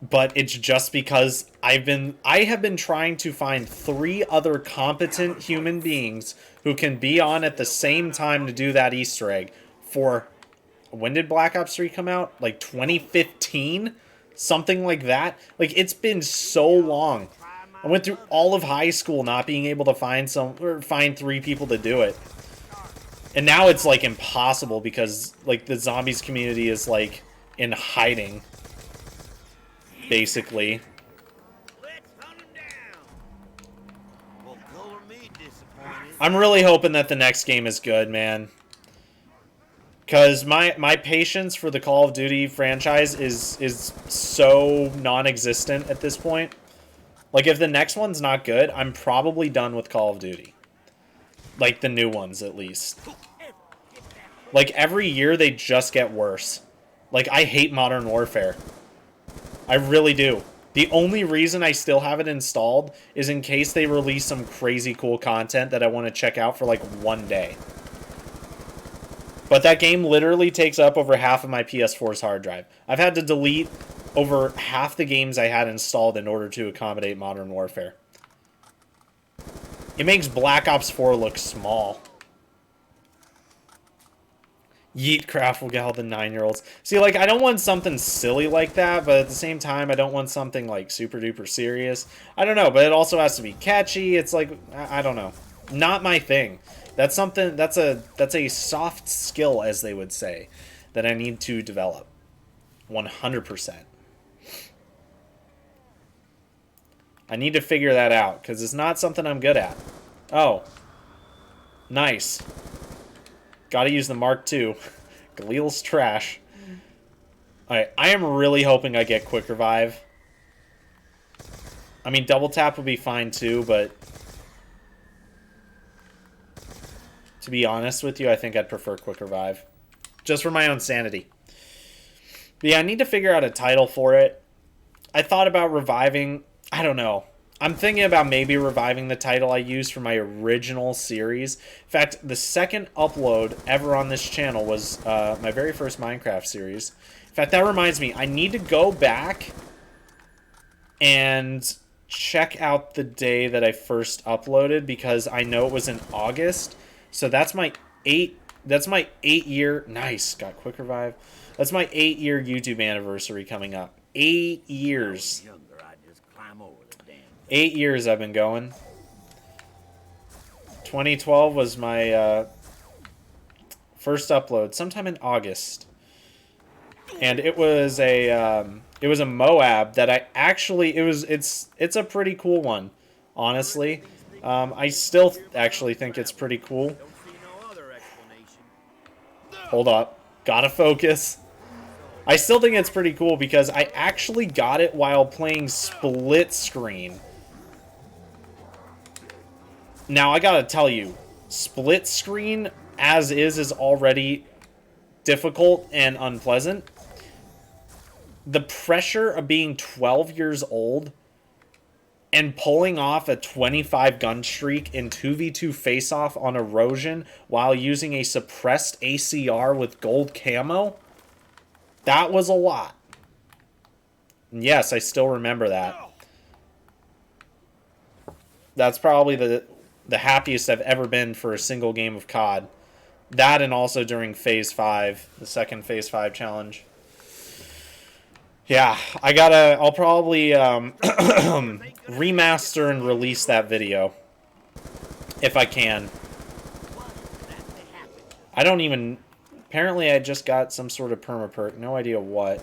But it's just because I have been trying to find 3 other competent human beings who can be on at the same time to do that Easter egg for, when did Black Ops 3 come out? Like 2015? Something like that. Like, it's been so long. I went through all of high school not being able to find 3 people to do it. And now it's like impossible because like the zombies community is like in hiding. Basically. I'm really hoping that the next game is good, man. Because my patience for the Call of Duty franchise is so non-existent at this point. Like, if the next one's not good, I'm probably done with Call of Duty. Like, the new ones, at least. Like, every year they just get worse. Like, I hate Modern Warfare. I really do. The only reason I still have it installed is in case they release some crazy cool content that I want to check out for, like, one day. But that game literally takes up over half of my PS4's hard drive. I've had to delete over half the games I had installed in order to accommodate Modern Warfare. It makes Black Ops 4 look small. Yeet Craft will get all the 9-year-olds. See, like, I don't want something silly like that, but at the same time, I don't want something, like, super duper serious. I don't know, but it also has to be catchy. It's like, I don't know. Not my thing. That's something, that's a soft skill, as they would say, that I need to develop. 100%. I need to figure that out, because it's not something I'm good at. Oh. Nice. Gotta use the Mark II. Galil's trash. Alright, I am really hoping I get Quick Revive. I mean, Double Tap would be fine too, but to be honest with you, I think I'd prefer Quick Revive. Just for my own sanity. But yeah, I need to figure out a title for it. I thought about reviving... I don't know. I'm thinking about maybe reviving the title I used for my original series. In fact, the second upload ever on this channel was my very first Minecraft series. In fact, that reminds me, I need to go back and check out the day that I first uploaded because I know it was in August. So that's my 8-year... Nice, got Quick Revive. That's my 8-year YouTube anniversary coming up. 8 years. 8 years I've been going. 2012 was my First upload sometime in August. And it was a Moab that I actually it's a pretty cool one, honestly. I still actually think it's pretty cool. Don't see no other explanation. Hold up. Gotta focus. I still think it's pretty cool because I actually got it while playing split screen. Now, I gotta tell you, split screen as is already difficult and unpleasant. The pressure of being 12 years old and pulling off a 25 gun streak in 2v2 face-off on Erosion while using a suppressed ACR with gold camo, that was a lot. And yes, I still remember that. That's probably the happiest I've ever been for a single game of COD. That and also during Phase 5, the second Phase 5 challenge. Yeah, I'll probably remaster and release that video. If I can. I don't even... Apparently I just got some sort of perma-perk. No idea what.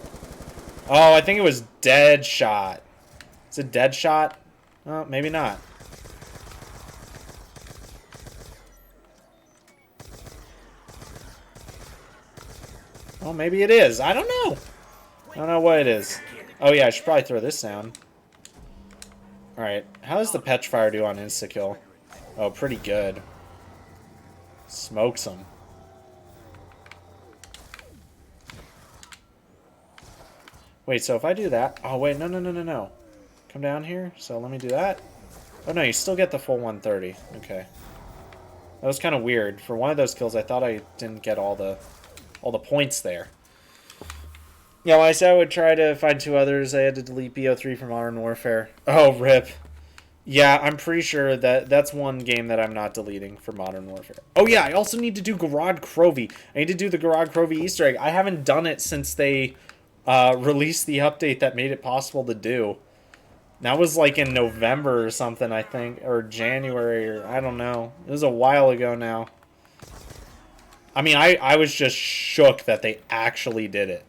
Oh, I think it was Deadshot. Is it Deadshot? Oh, maybe not. Oh, maybe it is. I don't know. I don't know what it is. Oh, yeah, I should probably throw this down. Alright, how does the Petrifier do on insta-kill? Oh, pretty good. Smokes him. Wait, so if I do that... Oh, wait, no. Come down here, so let me do that. Oh, no, you still get the full 130. Okay. That was kind of weird. For one of those kills, I thought I didn't get all the points there. Yeah, well, I said I would try to find 2 others. I had to delete BO3 from Modern Warfare. Oh, rip. Yeah, I'm pretty sure that's one game that I'm not deleting for Modern Warfare. Oh, yeah, I also need to do Garage Crovey. I need to do the Garage Crovey Easter egg. I haven't done it since they released the update that made it possible to do. That was like in November or something, I think. Or January, or I don't know. It was a while ago now. I mean, I was just shook that they actually did it.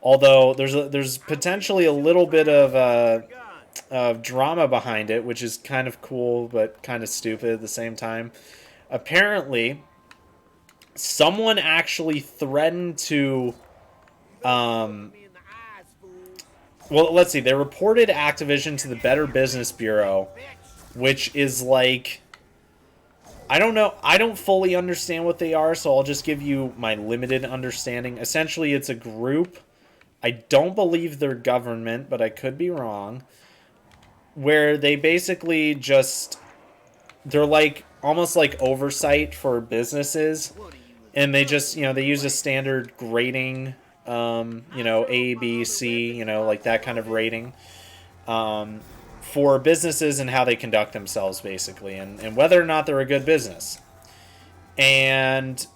Although there's potentially a little bit of drama behind it, which is kind of cool but kind of stupid at the same time. Apparently, someone actually threatened to... well, let's see. They reported Activision to the Better Business Bureau, which is like... I don't know. I don't fully understand what they are, so I'll just give you my limited understanding. Essentially, it's a group... I don't believe they're government, but I could be wrong, where they basically just, they're like, almost like oversight for businesses, and they just, they use a standard grading, A, B, C, like that kind of rating, for businesses and how they conduct themselves, basically, and whether or not they're a good business. And...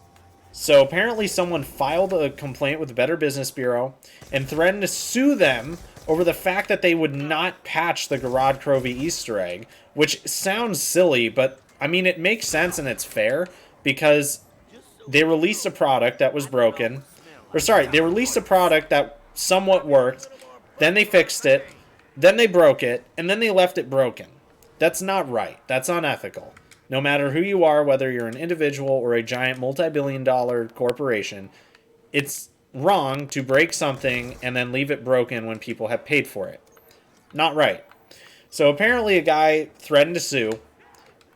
So apparently someone filed a complaint with the Better Business Bureau and threatened to sue them over the fact that they would not patch the Garage Crovey Easter egg, which sounds silly, but I mean it makes sense and it's fair because they released a product that was broken. Or sorry, they released a product that somewhat worked, then they fixed it, then they broke it, and then they left it broken. That's not right. That's unethical. No matter who you are, whether you're an individual or a giant multi-billion-dollar corporation, it's wrong to break something and then leave it broken when people have paid for it. Not right. So apparently a guy threatened to sue,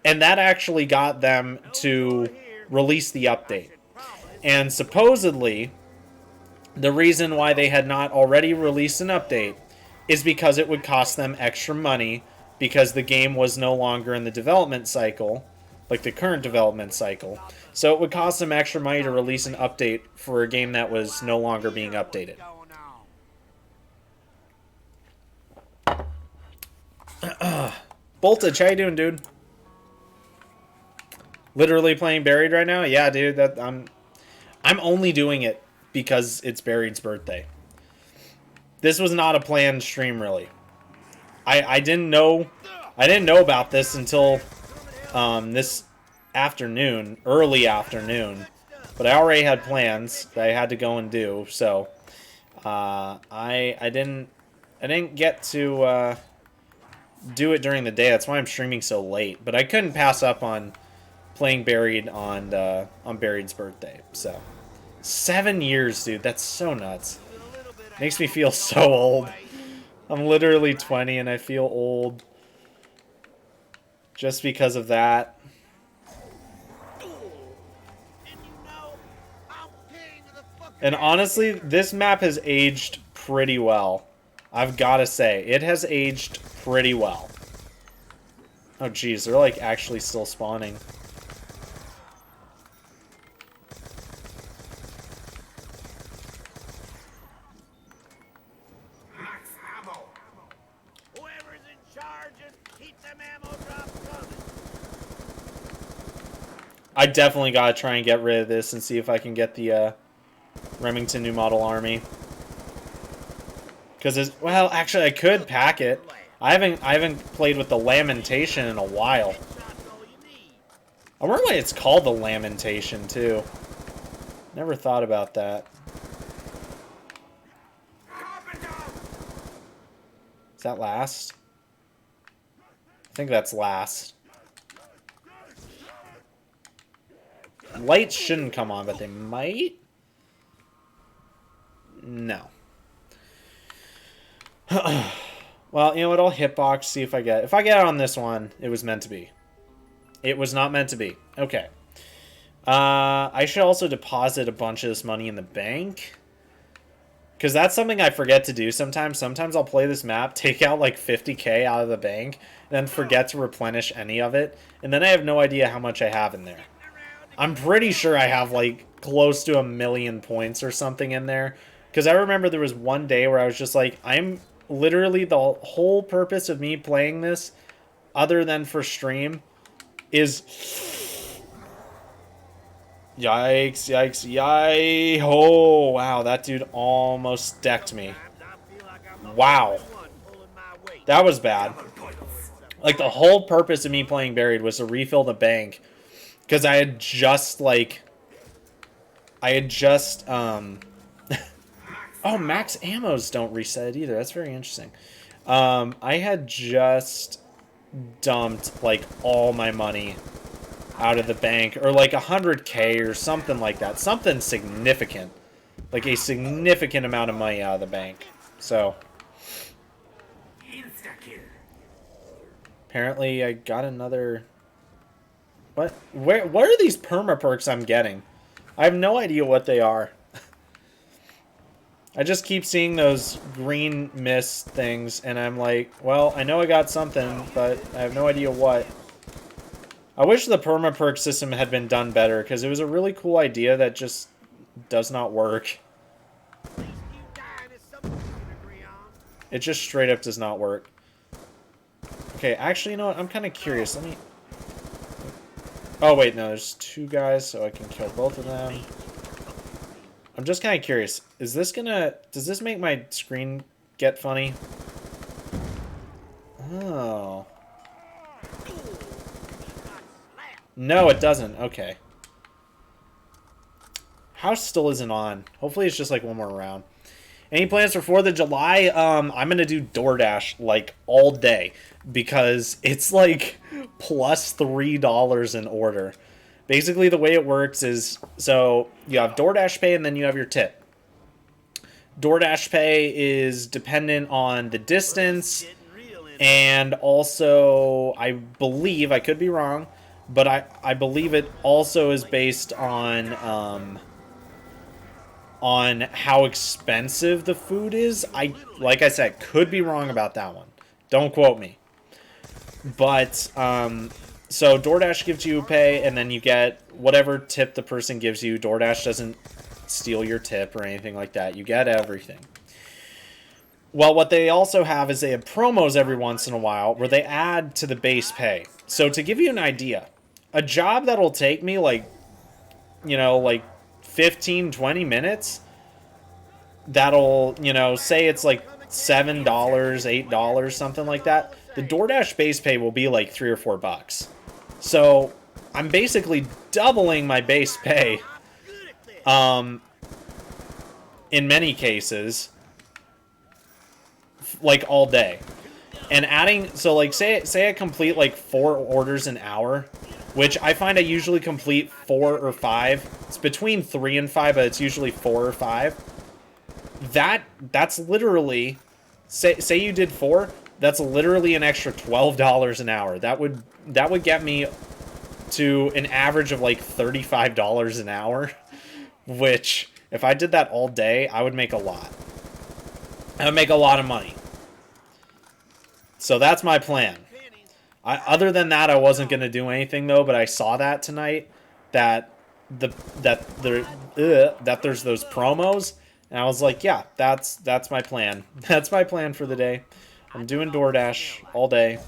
and that actually got them to release the update. And supposedly, the reason why they had not already released an update is because it would cost them extra money because the game was no longer in the development cycle, like the current development cycle. So it would cost them extra money to release an update for a game that was no longer being updated. Voltage, how you doing, dude? Literally playing Buried right now? Yeah, dude, I'm only doing it because it's Buried's birthday. This was not a planned stream, really. I didn't know about this until this afternoon, early afternoon, But I already had plans that I had to go and do, so I didn't get to do it during the day. That's why I'm streaming so late. But I couldn't pass up on playing Buried on Buried's birthday. So 7 years, dude. That's so nuts. Makes me feel so old. I'm literally 20 and I feel old just because of that. And honestly, this map has aged pretty well. I've got to say, it has aged pretty well. Oh, geez, they're like actually still spawning. Whoever's in charge, just keep them ammo drops coming. I definitely gotta try and get rid of this and see if I can get the Remington New Model Army. Because it's, well, actually I could pack it. I haven't played with the Lamentation in a while. I wonder why it's called the Lamentation too. Never thought about that. Is that last? I think that's last. Lights shouldn't come on, but they might? No. Well, you know what? I'll hitbox, see if I get it. If I get it on this one, it was meant to be. It was not meant to be. Okay. I should also deposit a bunch of this money in the bank. Because that's something I forget to do sometimes. Sometimes I'll play this map, take out like 50k out of the bank, and then forget to replenish any of it. And then I have no idea how much I have in there. I'm pretty sure I have like close to 1,000,000 points or something in there. Because I remember there was one day where I was just like, I'm literally, the whole purpose of me playing this, other than for stream, is... Yikes, yikes, yikes. Oh, wow, that dude almost decked me. Wow. That was bad. Like, the whole purpose of me playing Buried was to refill the bank. Because I had just, like... oh, max ammos don't reset either. That's very interesting. I had just dumped, like, all my money out of the bank, or like 100k or something like that, something significant, like a significant amount of money out of the bank. So apparently I got another... what are these perma perks I'm getting? I have no idea what they are. I just keep seeing those green mist things and I'm like, well, I know I got something, but I have no idea what. I wish the perma perk system had been done better, because it was a really cool idea that just does not work. It just straight up does not work. Okay, actually, you know what? I'm kind of curious. Let me... oh, wait, no, there's 2 guys, so I can kill both of them. I'm just kind of curious. Is this gonna... does this make my screen get funny? Oh... no, it doesn't. Okay. House still isn't on. Hopefully it's just like one more round. Any plans for 4th of July? I'm going to do DoorDash like all day because it's like plus $3 an order. Basically the way it works is, so you have DoorDash Pay and then you have your tip. DoorDash Pay is dependent on the distance and also, I believe, I could be wrong, but I believe it also is based on how expensive the food is. Like I said, could be wrong about that one. Don't quote me. But, so DoorDash gives you a pay, and then you get whatever tip the person gives you. DoorDash doesn't steal your tip or anything like that. You get everything. Well, what they also have is they have promos every once in a while where they add to the base pay. So to give you an idea, a job that'll take me like, you know, like 15, 20 minutes, that'll, you know, say it's like $7, $8, something like that. The DoorDash base pay will be like $3 or $4. So I'm basically doubling my base pay in many cases, like all day. And adding, so like say I complete like 4 orders an hour, which I find I usually complete 4 or 5. It's between 3 and 5, but it's usually 4 or 5. That's literally, say you did 4, that's literally an extra $12 an hour. That would get me to an average of like $35 an hour, which if I did that all day, I would make a lot. I would make a lot of money. So that's my plan. Other than that, I wasn't gonna do anything though. But I saw that tonight, that there's those promos, and I was like, yeah, that's my plan. That's my plan for the day. I'm doing DoorDash all day.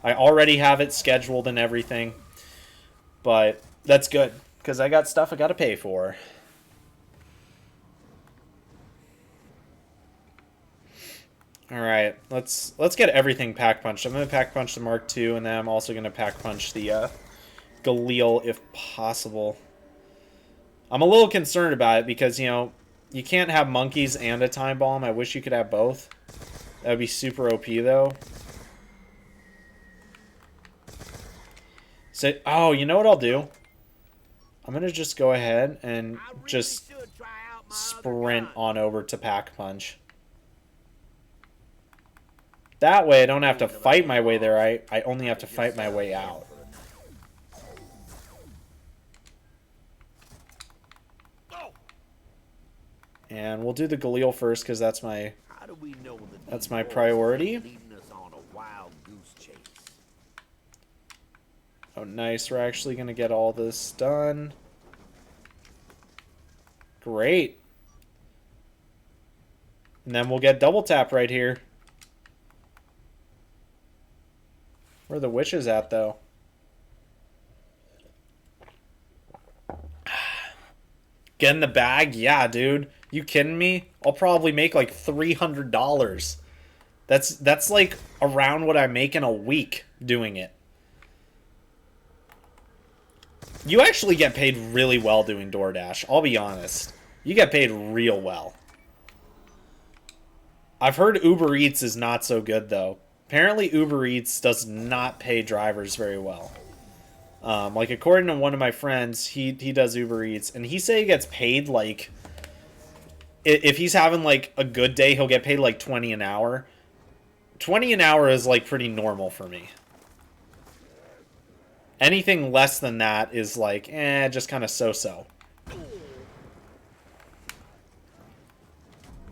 I already have it scheduled and everything, but that's good because I got stuff I got to pay for. All right, let's get everything pack punched. I'm gonna pack punch the Mark II, and then I'm also gonna pack punch the Galil if possible. I'm a little concerned about it because you can't have monkeys and a time bomb. I wish you could have both. That would be super OP though. So, oh, you know what I'll do? I'm gonna just go ahead and just sprint on over to pack punch. That way I don't have to fight my way there. I only have to fight my way out. And we'll do the Galil first because that's my priority. Oh, nice. We're actually going to get all this done. Great. And then we'll get double tap right here. Where are the witches at, though? Get in the bag? Yeah, dude. You kidding me? I'll probably make like $300. That's like around what I make in a week doing it. You actually get paid really well doing DoorDash. I'll be honest. You get paid real well. I've heard Uber Eats is not so good, though. Apparently, Uber Eats does not pay drivers very well. Like, according to one of my friends, he does Uber Eats, and he said he gets paid, like... If he's having, like, a good day, he'll get paid, like, 20 an hour. 20 an hour is, like, pretty normal for me. Anything less than that is, like, just kind of so-so.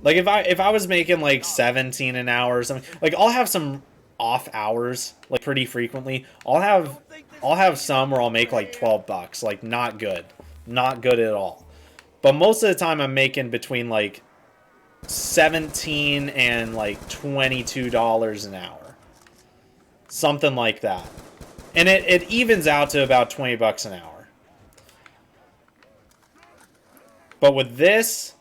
Like, if I was making, like, 17 an hour or something... Like, I'll have some off hours, like, pretty frequently. I'll have some where I'll make, like, 12 bucks. Like, not good. Not good at all. But most of the time, I'm making between, like, 17 and, like, $22 an hour. Something like that. And it evens out to about 20 bucks an hour. But with this,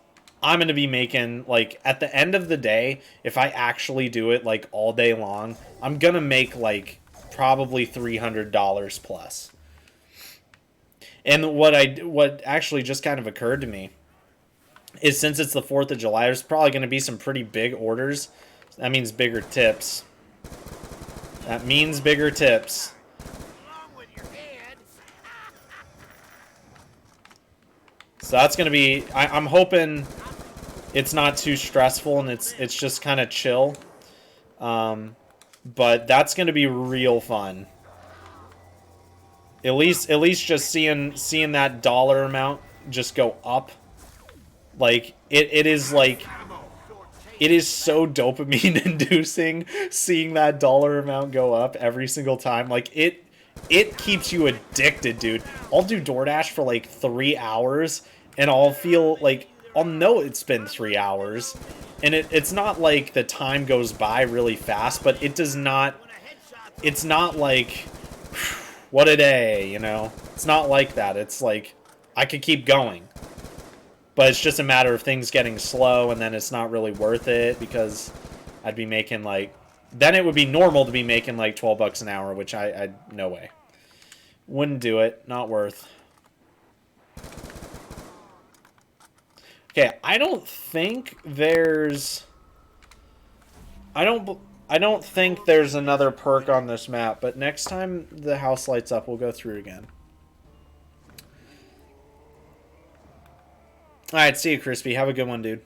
I'm going to be making, like, at the end of the day, if I actually do it, like, all day long, I'm going to make, like, probably $300 plus. And what actually just kind of occurred to me is since it's the 4th of July, there's probably going to be some pretty big orders. That means bigger tips. That means bigger tips. So that's going to be... I'm hoping it's not too stressful and it's just kind of chill. But that's going to be real fun. At least just seeing that dollar amount just go up. Like, it is like... It is so dopamine inducing seeing that dollar amount go up every single time. Like, it keeps you addicted, dude. I'll do DoorDash for like 3 hours and I'll feel like I'll know it's been 3 hours. And it's not like the time goes by really fast, but it does not... It's not like... What a day, you know? It's not like that. It's like, I could keep going. But it's just a matter of things getting slow, and then it's not really worth it, because I'd be making, like... Then it would be normal to be making, like, 12 bucks an hour, which I no way. Wouldn't do it. Not worth. Okay, I don't think there's... I don't think there's another perk on this map, but next time the house lights up, we'll go through again. Alright, see you, Crispy. Have a good one, dude.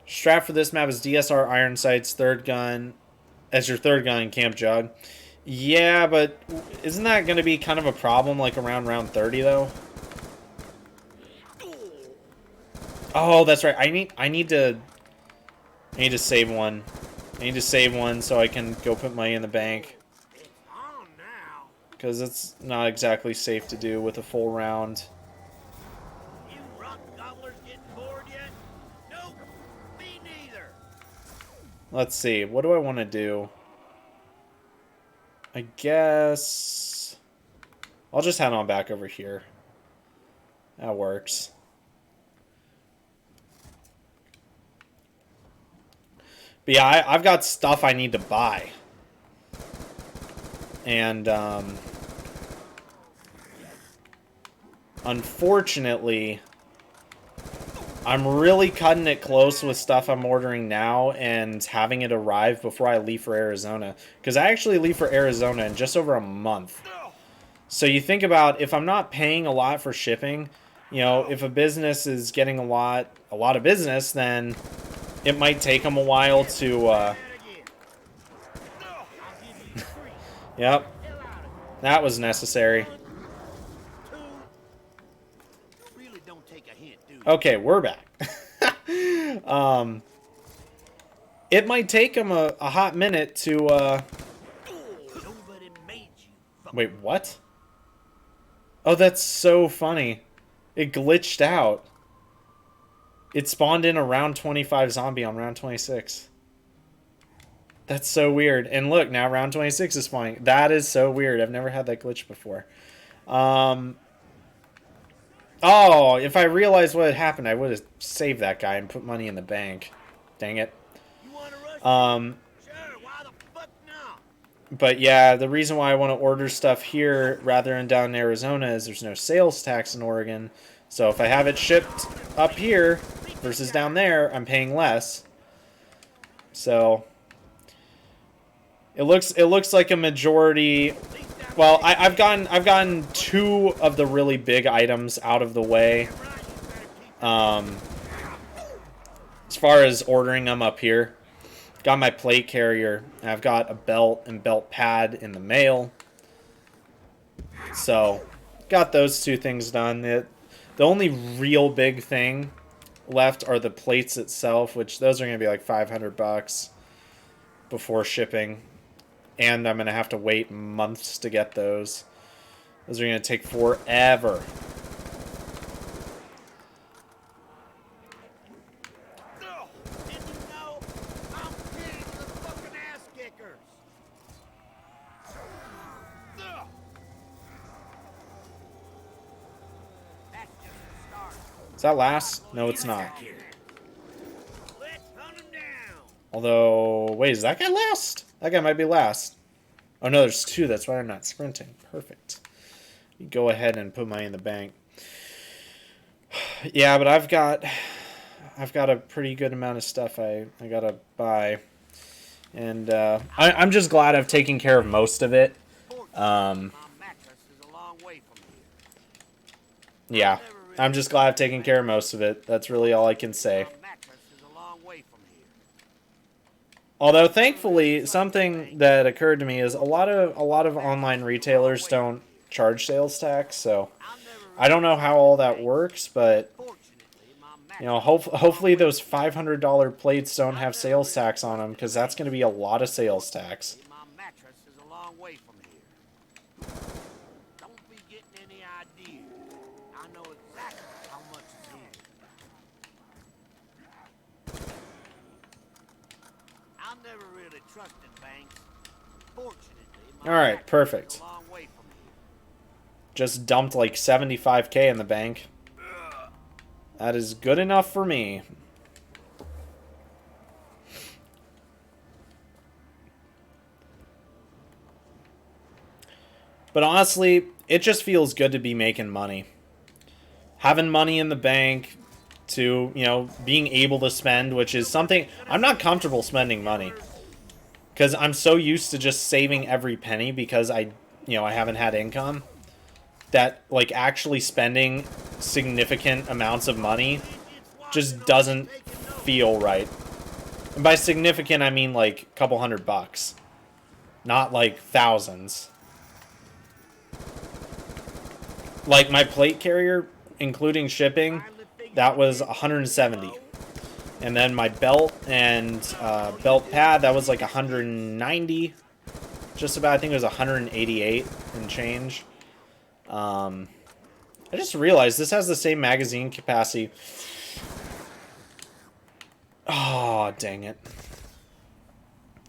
Strat for this map is DSR Iron Sights, third gun, as your third gun in Camp Jug. Yeah, but isn't that going to be kind of a problem, like around round 30, though? Oh, that's right. I need to save one. I need to save one so I can go put money in the bank. Because it's not exactly safe to do with a full round. You rock gobblers getting bored yet? Nope, me neither. Let's see. What do I want to do? I guess I'll just head on back over here. That works. But yeah, I've got stuff I need to buy. And, unfortunately, I'm really cutting it close with stuff I'm ordering now and having it arrive before I leave for Arizona. Because I actually leave for Arizona in just over a month. So you think about, if I'm not paying a lot for shipping, you know, if a business is getting a lot of business, then it might take them a while to, Yep. That was necessary. Okay, we're back. It might take them a hot minute to, Wait, what? Oh, that's so funny. It glitched out. It spawned in a round 25 zombie on round 26. That's so weird. And look, now round 26 is spawning. That is so weird. I've never had that glitch before. Oh, if I realized what had happened, I would have saved that guy and put money in the bank. Dang it. But yeah, the reason why I want to order stuff here rather than down in Arizona is there's no sales tax in Oregon. So if I have it shipped up here versus down there, I'm paying less. So it looks like a majority. Well, I've gotten two of the really big items out of the way. As far as ordering them up here. Got my plate carrier. I've got a belt and belt pad in the mail. So, got those two things done. The only real big thing left are the plates itself, which those are going to be like $500 before shipping. And I'm going to have to wait months to get those. Those are going to take forever. Is that last? No, it's not. Although, wait, is that guy last? That guy might be last. Oh no, there's two. That's why I'm not sprinting. Perfect. You go ahead and put money in the bank. Yeah, but I've got a pretty good amount of stuff I gotta buy, and I'm just glad I've taken care of most of it. Yeah, I'm just glad I've taken care of most of it. That's really all I can say. Although, thankfully, something that occurred to me is a lot of online retailers don't charge sales tax, so I don't know how all that works, but you know, hopefully those $500 plates don't have sales tax on them, because that's going to be a lot of sales tax. Alright, perfect. Just dumped like 75k in the bank. That is good enough for me. But honestly, it just feels good to be making money. having money in the bank to, you know, being able to spend, which is something I'm not comfortable spending money because I'm so used to just saving every penny because I haven't had income, that like actually spending significant amounts of money just doesn't feel right. And by significant, I mean like a couple $100, not like thousands. Like my plate carrier, including shipping, that was 170. And then my belt and belt pad, that was like 190. Just about, I think it was 188 and change. I just realized this has the same magazine capacity. Oh, dang it.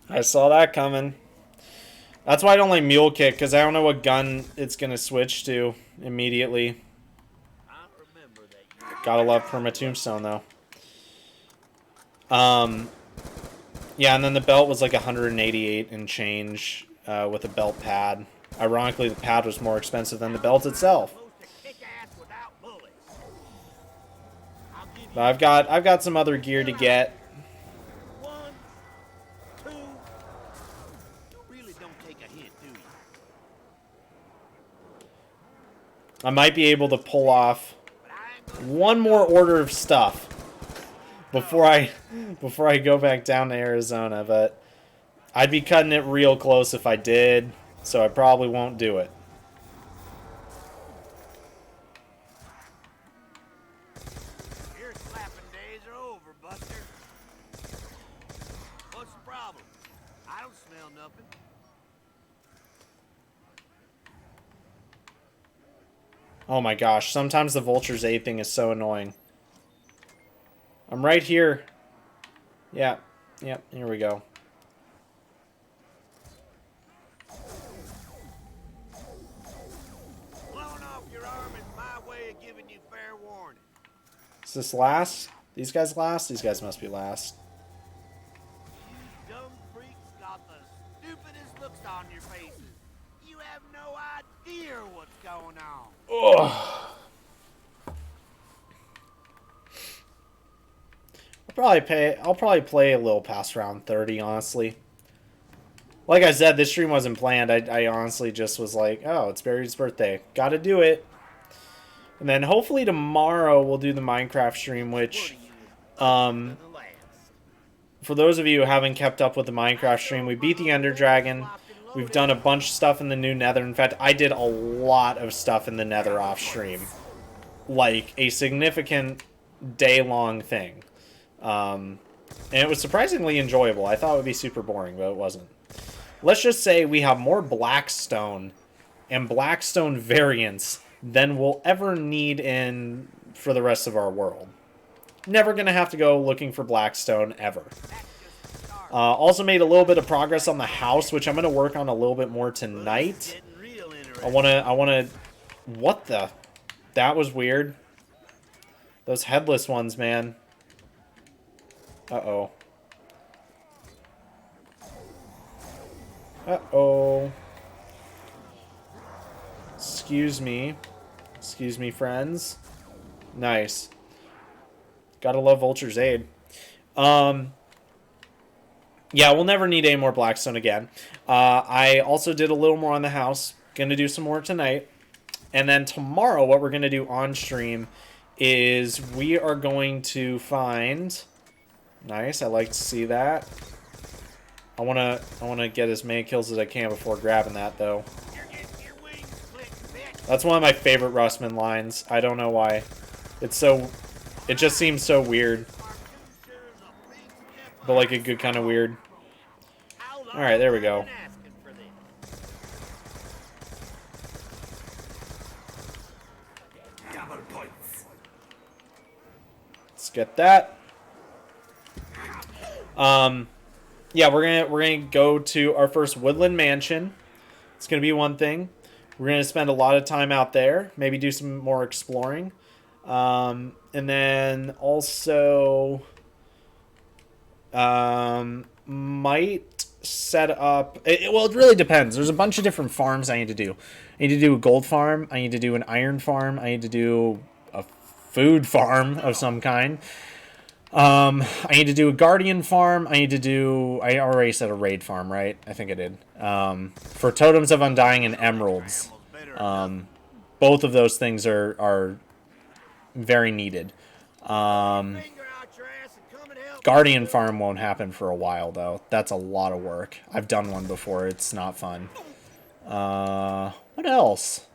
I saw that coming. That's why I don't like mule kick, because I don't know what gun it's going to switch to immediately. Gotta love Perma Tombstone, though. Yeah, and then the belt was like 188 and change with a belt pad. Ironically, the pad was more expensive than the belt itself. But I've got some other gear to get. I might be able to pull off one more order of stuff before I go back down to Arizona, but I'd be cutting it real close if I did, so I probably won't do it. Your slapping days are over, Buster. What's the problem? I don't smell nothing. Oh my gosh, sometimes the Vulture's A thing is so annoying. I'm right here. Yeah, yep, here we go. Blowing off your arm is my way of giving you fair warning. Is this last? These guys last? These guys must be last. You dumb freaks got the stupidest looks on your faces. You have no idea what's going on. Ugh. I'll probably play a little past round 30, honestly. Like I said, this stream wasn't planned. I honestly just was like, oh, it's Barry's birthday. Gotta do it. And then hopefully tomorrow we'll do the Minecraft stream, which, for those of you who haven't kept up with the Minecraft stream, we beat the Ender Dragon. We've done a bunch of stuff in the new Nether. In fact, I did a lot of stuff in the Nether off stream. Like, a significant day-long thing. And it was surprisingly enjoyable. I thought it would be super boring, but it wasn't. Let's just say we have more Blackstone and Blackstone variants than we'll ever need in for the rest of our world. Never going to have to go looking for Blackstone ever. Also made a little bit of progress on the house, which I'm going to work on a little bit more tonight. I want to... What the... That was weird. Those headless ones, man. Uh-oh. Uh-oh. Excuse me. Excuse me, friends. Nice. Gotta love Vulture's Aid. Yeah, we'll never need any more Blackstone again. I also did a little more on the house. Gonna do some more tonight. And then tomorrow, what we're gonna do on stream is we are going to find... Nice, I like to see that. I wanna get as many kills as I can before grabbing that, though. That's one of my favorite Rustman lines. I don't know why. It's so... It just seems so weird. But like a good kind of weird. Alright, there we go. Let's get that. Yeah, we're gonna go to our first woodland mansion. It's gonna be one thing. We're gonna spend a lot of time out there. Maybe do some more exploring. And then also might set up... well, it really depends. There's a bunch of different farms I need to do. I need to do a gold farm. I need to do an iron farm. I need to do a food farm of some kind. I need to do a guardian farm. I need to do... I already said a raid farm, right? I think I did. For totems of undying and emeralds. Both of those things are very needed. Guardian farm won't happen for a while, though. That's a lot of work. I've done one before. It's not fun. What else?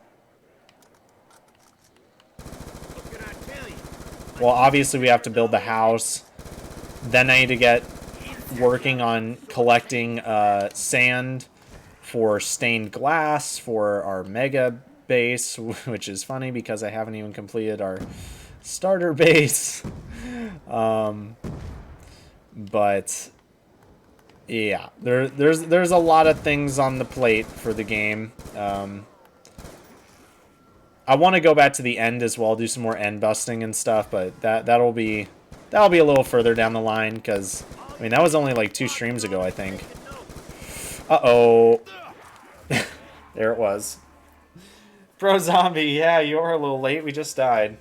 Well, obviously we have to build the house. Then I need to get working on collecting sand for stained glass for our mega base, which is funny because I haven't even completed our starter base. But yeah, there's a lot of things on the plate for the game. I want to go back to the end as well, do some more end busting and stuff, but that'll be a little further down the line because I mean that was only like 2 streams ago, I think. Uh-oh. There it was. Bro Zombie, yeah, you are a little late. We just died.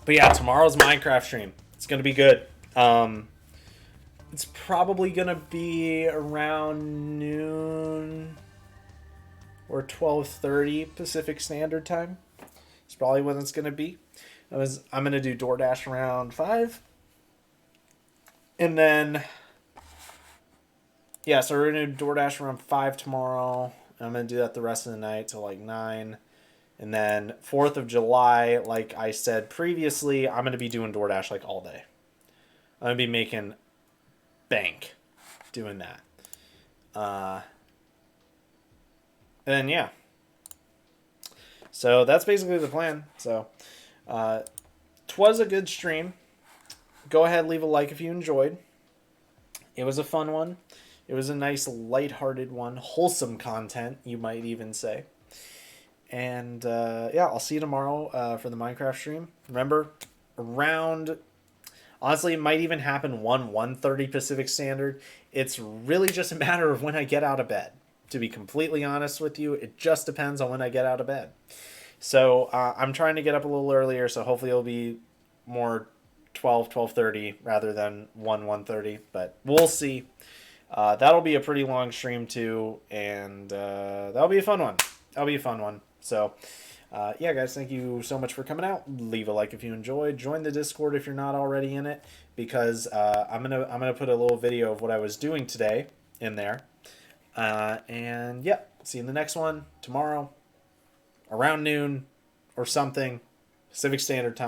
But yeah, tomorrow's Minecraft stream. It's going to be good. It's probably going to be around noon or 12:30 Pacific Standard Time. It's probably when it's going to be. I'm going to do DoorDash around 5. And then... yeah, so we're going to do DoorDash around 5 tomorrow. I'm going to do that the rest of the night till like 9. And then 4th of July, like I said previously, I'm going to be doing DoorDash like all day. I'm going to be making bank doing that. And yeah. So that's basically the plan. So, 'twas a good stream. Go ahead, leave a like if you enjoyed. It was a fun one. It was a nice, lighthearted one. Wholesome content, you might even say. And yeah, I'll see you tomorrow for the Minecraft stream. Remember, around... honestly, it might even happen 1:30 Pacific Standard. It's really just a matter of when I get out of bed. To be completely honest with you, it just depends on when I get out of bed. So I'm trying to get up a little earlier, so hopefully it'll be more 12:30 rather than 1:30. But we'll see. That'll be a pretty long stream too, and that'll be a fun one. That'll be a fun one. So, yeah, guys, thank you so much for coming out. Leave a like if you enjoyed. Join the Discord if you're not already in it, because I'm gonna put a little video of what I was doing today in there. And yeah, see you in the next one tomorrow, around noon or something, Pacific Standard Time.